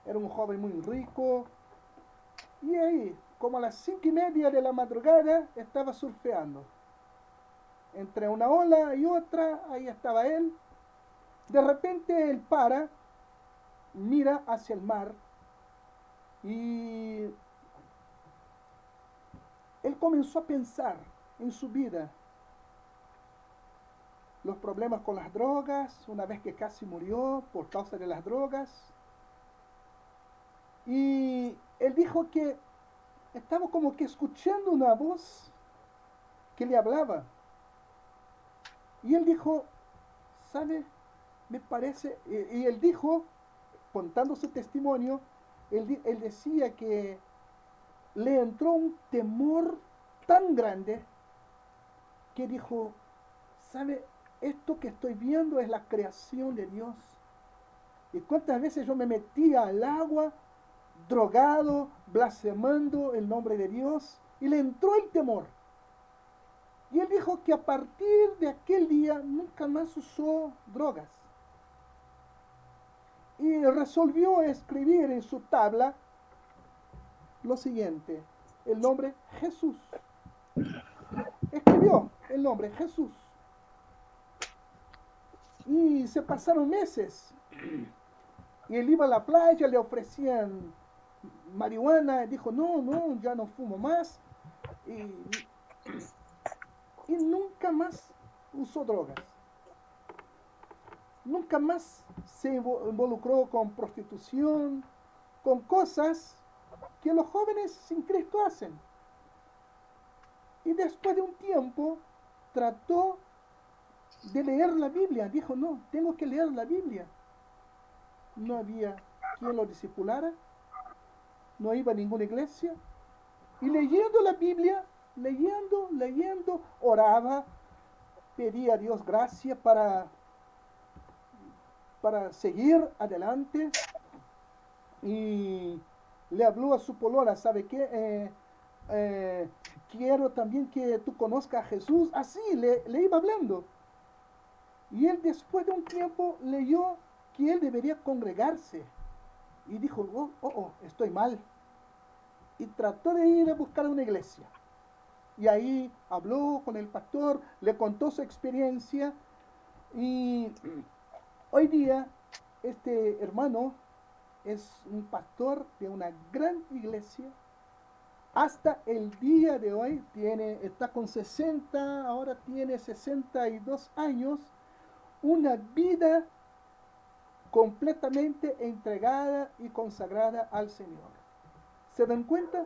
era un joven muy rico. Y ahí, como a las 5:30 de la madrugada, estaba surfeando. Entre una ola y otra, ahí estaba él. De repente él para, mira hacia el mar y él comenzó a pensar en su vida, los problemas con las drogas, una vez que casi murió por causa de las drogas. Y él dijo que estaba como que escuchando una voz que le hablaba. Y él dijo, ¿sabe? Me parece, y él dijo, contando su testimonio, él decía que le entró un temor tan grande que dijo, ¿sabe? Esto que estoy viendo es la creación de Dios. Y cuántas veces yo me metía al agua, drogado, blasfemando el nombre de Dios, y le entró el temor. Y él dijo que a partir de aquel día nunca más usó drogas. Y resolvió escribir en su tabla lo siguiente, el nombre Jesús. Escribió el nombre Jesús. Y se pasaron meses Y él iba a la playa, le ofrecían marihuana, dijo, no, no, ya no fumo más. Y, y nunca más usó drogas. Nunca más se involucró con prostitución, con cosas que los jóvenes sin Cristo hacen. Y después de un tiempo trató de leer la Biblia. Dijo, no, tengo que leer la Biblia. No había quien lo discipulara, no iba a ninguna iglesia. Y leyendo la Biblia, leyendo, oraba, pedía a Dios gracia para seguir adelante. Y le habló a su polola, ¿sabe qué? Quiero también que tú conozcas a Jesús. Así le iba hablando. Y él después de un tiempo leyó que él debería congregarse. Y dijo, estoy mal. Y trató de ir a buscar una iglesia. Y ahí habló con el pastor, le contó su experiencia. Y hoy día este hermano es un pastor de una gran iglesia. Hasta el día de hoy está con 60, ahora tiene 62 años, una vida completamente entregada y consagrada al Señor. ¿Se dan cuenta?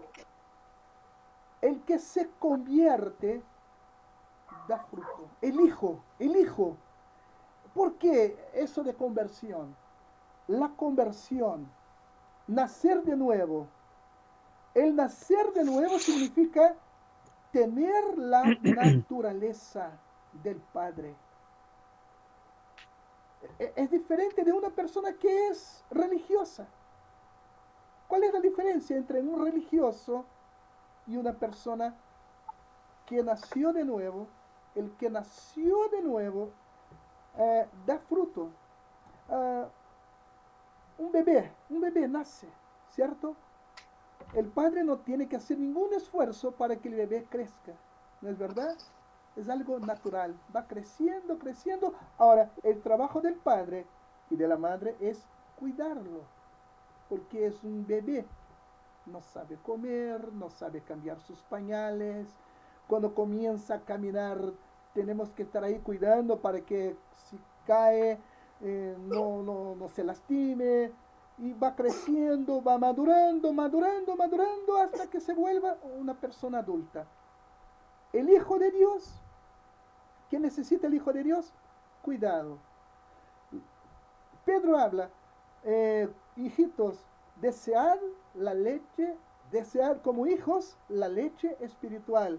El que se convierte da fruto. El hijo. ¿Por qué eso de conversión? La conversión, nacer de nuevo. El nacer de nuevo significa tener la naturaleza del Padre. Es diferente de una persona que es religiosa. ¿Cuál es la diferencia entre un religioso y una persona que nació de nuevo? El que nació de nuevo da fruto. Un bebé nace, ¿cierto? El padre no tiene que hacer ningún esfuerzo para que el bebé crezca, ¿no es verdad? Es algo natural, va creciendo. Ahora, el trabajo del padre y de la madre es cuidarlo, porque es un bebé. No sabe comer, no sabe cambiar sus pañales. Cuando comienza a caminar, tenemos que estar ahí cuidando para que si cae no se lastime. Y va creciendo, va madurando hasta que se vuelva una persona adulta. El Hijo de Dios, ¿qué necesita el Hijo de Dios? Cuidado. Pedro habla, hijitos, desead la leche, desead como hijos la leche espiritual,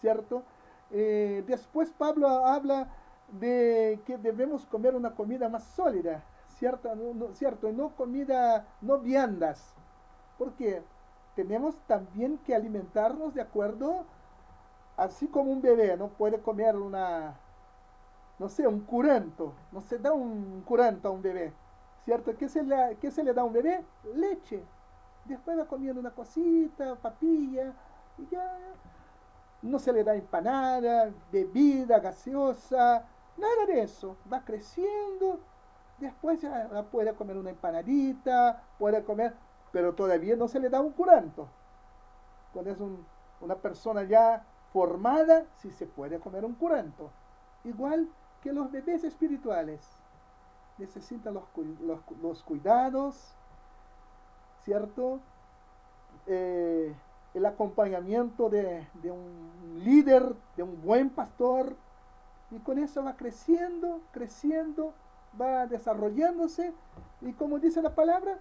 ¿cierto? Después Pablo habla de que debemos comer una comida más sólida, ¿cierto? ¿Cierto? No comida, no viandas, porque tenemos también que alimentarnos de acuerdo, así como un bebé no puede comer no sé, un curanto, no se da un curanto a un bebé, ¿cierto? ¿Qué se le da a un bebé? Leche. Después va comiendo una cosita, papilla, y ya no se le da empanada, bebida, gaseosa, nada de eso. Va creciendo, después ya puede comer una empanadita, puede comer, pero todavía no se le da un curanto. Cuando es una persona ya formada, sí se puede comer un curanto. Igual que los bebés espirituales necesitan los cuidados, ¿cierto? El acompañamiento de un líder, de un buen pastor, y con eso va creciendo, va desarrollándose, y como dice la palabra,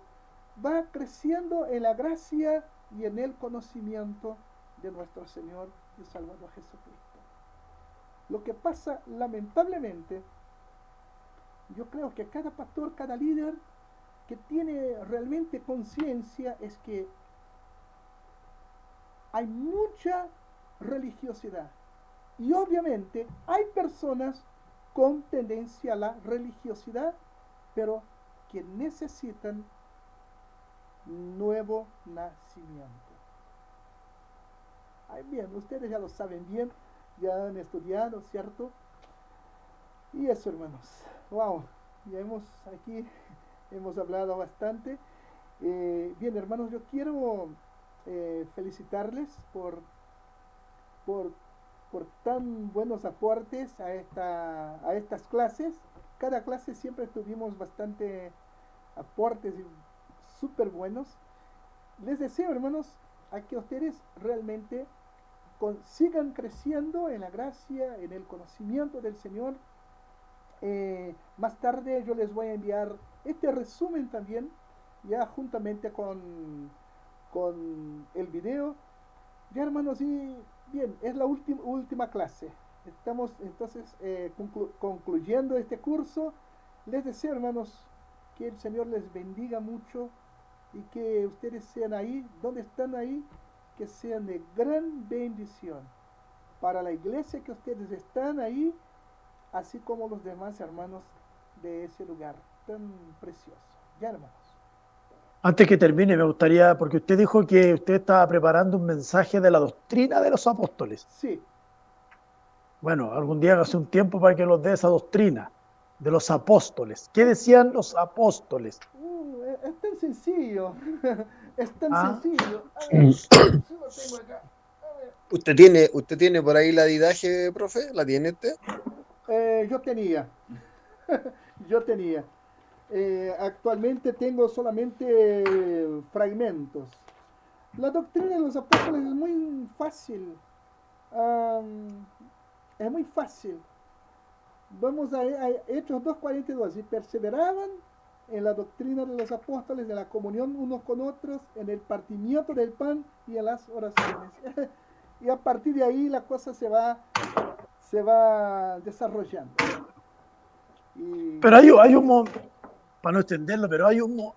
va creciendo en la gracia y en el conocimiento de nuestro Señor y Salvador Jesucristo. Lo que pasa, lamentablemente, yo creo que cada pastor, cada líder que tiene realmente conciencia es que hay mucha religiosidad. Y obviamente hay personas con tendencia a la religiosidad, pero que necesitan nuevo nacimiento. Ay, bien, ustedes ya lo saben bien, ya han estudiado, ¿cierto? Y eso, hermanos. Wow, ya hemos aquí hemos hablado bastante. Bien, hermanos, yo quiero felicitarles por, por tan buenos aportes a estas clases. Cada clase siempre tuvimos bastante aportes súper buenos. Les deseo, hermanos, a que ustedes realmente sigan creciendo en la gracia, en el conocimiento del Señor. Más tarde yo les voy a enviar este resumen también, ya juntamente con el video. Ya, hermanos, y bien, es la última clase. Estamos entonces concluyendo este curso. Les deseo, hermanos, que el Señor les bendiga mucho y que ustedes sean ahí, donde están ahí, que sean de gran bendición para la iglesia que ustedes están ahí, así como los demás hermanos de ese lugar tan precioso. Ya, hermanos. Antes que termine, me gustaría, porque usted dijo que usted estaba preparando un mensaje de la doctrina de los apóstoles. Sí. Bueno, algún día hace un tiempo para que nos dé esa doctrina de los apóstoles. ¿Qué decían los apóstoles? Es tan sencillo. Es tan ¿Ah? sencillo. A ver, sí lo tengo acá. A ver. ¿Usted tiene por ahí la didaje, profe? ¿La tiene usted? Yo tenía. Yo tenía. Actualmente tengo solamente fragmentos. La doctrina de los apóstoles es muy fácil. Am, es muy fácil. Vamos a Hechos 2:42. Y perseveraban en la doctrina de los apóstoles, de la comunión unos con otros, en el partimiento del pan y en las oraciones. Y a partir de ahí la cosa se va desarrollando. Y Pero hay un, para no extenderlo, pero hay un,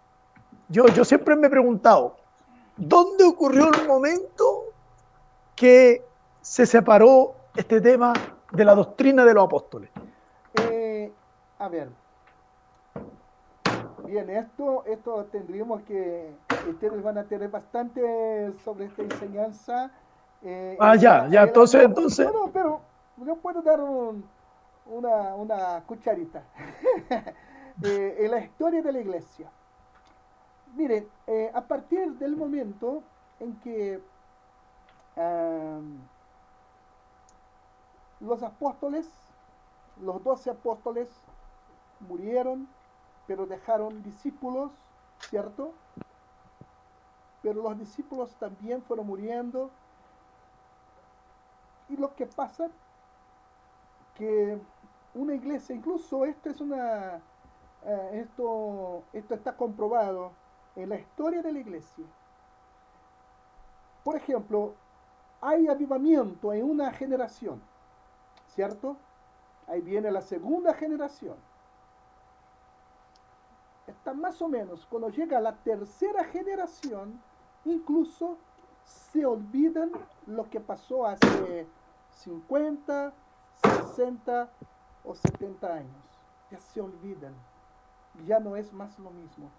yo siempre me he preguntado, ¿dónde ocurrió el momento que se separó este tema de la doctrina de los apóstoles? a ver, bien, esto tendríamos que, ustedes van a tener bastante sobre esta enseñanza. Ya, entonces, No, pero yo puedo dar una cucharita. En la historia de la iglesia. Miren, a partir del momento en que los apóstoles, los 12 apóstoles, murieron, pero dejaron discípulos, ¿cierto? Pero los discípulos también fueron muriendo. Y lo que pasa que una iglesia, incluso esto es esto está comprobado en la historia de la iglesia. Por ejemplo, hay avivamiento en una generación, ¿cierto? Ahí viene la segunda generación. Está más o menos, cuando llega la tercera generación, incluso se olvidan lo que pasó hace 50, 60 o 70 años. Ya se olvidan. Ya no es más lo mismo.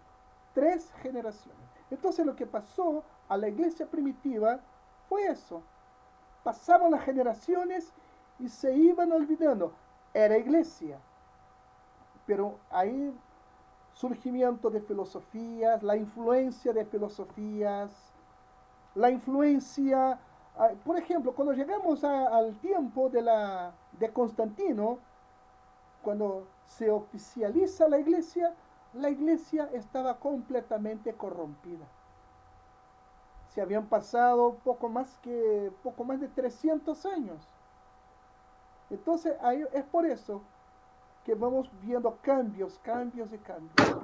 3 generaciones. Entonces lo que pasó a la iglesia primitiva fue eso. Pasaban las generaciones y se iban olvidando. Era iglesia. Pero ahí surgimiento de filosofías, la influencia de filosofías, la influencia, por ejemplo, cuando llegamos al tiempo de Constantino, cuando se oficializa la iglesia estaba completamente corrompida. Se habían pasado poco más de 300 años. Entonces, es por eso que vamos viendo cambios y cambios.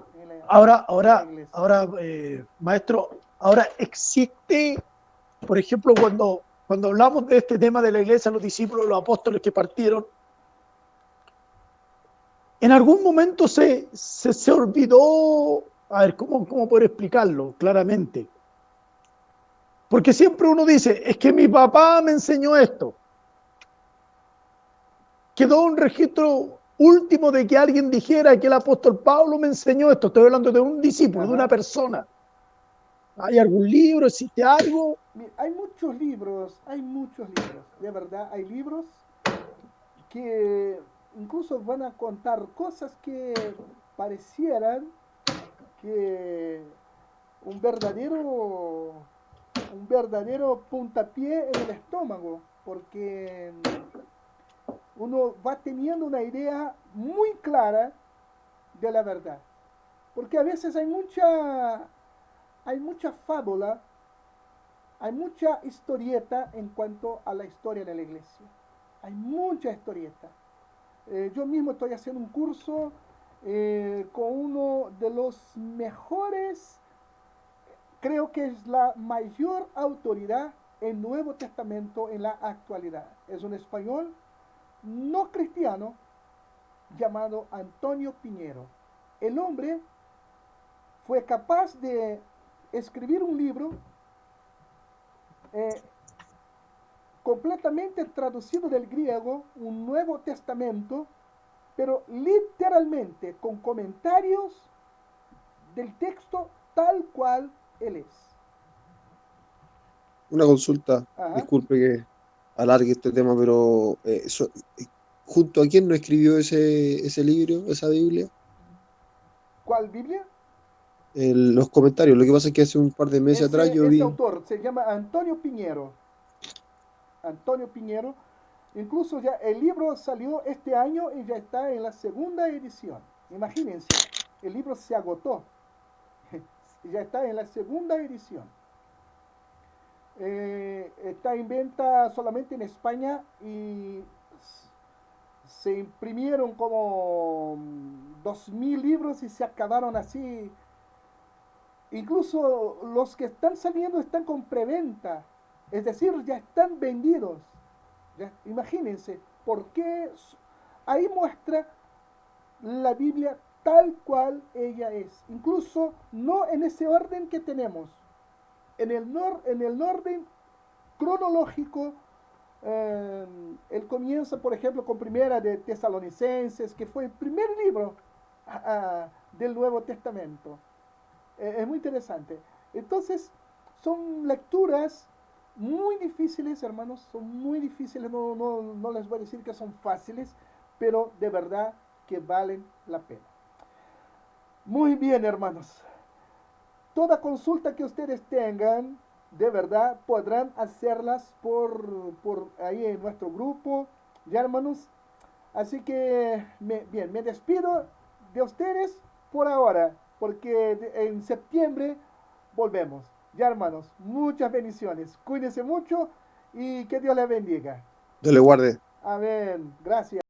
Ahora, maestro, ahora existe, por ejemplo, cuando hablamos de este tema de la iglesia, los discípulos, los apóstoles que partieron, en algún momento se olvidó, a ver, ¿cómo poder explicarlo claramente? Porque siempre uno dice, es que mi papá me enseñó esto. Quedó un registro último de que alguien dijera que el apóstol Pablo me enseñó esto. Estoy hablando de un discípulo, de una persona. ¿Hay algún libro? ¿Existe algo? Hay muchos libros, de verdad, hay libros que incluso van a contar cosas que parecieran que un verdadero puntapié en el estómago, porque uno va teniendo una idea muy clara de la verdad. Porque a veces hay mucha fábula, hay mucha historieta en cuanto a la historia de la iglesia. Hay mucha historieta. Yo mismo estoy haciendo un curso con uno de los mejores, creo que es la mayor autoridad en Nuevo Testamento en la actualidad. Es un español no cristiano llamado Antonio Piñero. El hombre fue capaz de escribir un libro eh, completamente traducido del griego, un Nuevo Testamento, pero literalmente con comentarios del texto tal cual él es. Una consulta, Ajá. disculpe que alargue este tema, pero ¿junto a quién no escribió ese libro, esa Biblia? ¿Cuál Biblia? Los comentarios. Lo que pasa es que hace un par de meses atrás yo Ese vi, autor se llama Antonio Piñero. Antonio Piñero. Incluso ya el libro salió este año y ya está en la segunda edición. Imagínense, el libro se agotó. Ya está en la segunda edición. Está en venta solamente en España y se imprimieron como 2000 libros y se acabaron así. Incluso los que están saliendo están con preventa, es decir, ya están vendidos. Ya, imagínense, porque ahí muestra la Biblia tal cual ella es, incluso no en ese orden que tenemos, en el orden cronológico. Él comienza, por ejemplo, con Primera de Tesalonicenses, que fue el primer libro del Nuevo Testamento. Es muy interesante. Entonces, son lecturas muy difíciles, hermanos, son muy difíciles, no les voy a decir que son fáciles, pero de verdad que valen la pena. Muy bien, hermanos. Toda consulta que ustedes tengan, de verdad, podrán hacerlas por ahí en nuestro grupo, ya, hermanos. Así que, bien, me despido de ustedes por ahora, porque en septiembre volvemos. Ya, hermanos, muchas bendiciones. Cuídense mucho y que Dios les bendiga. Dios le guarde. Amén. Gracias.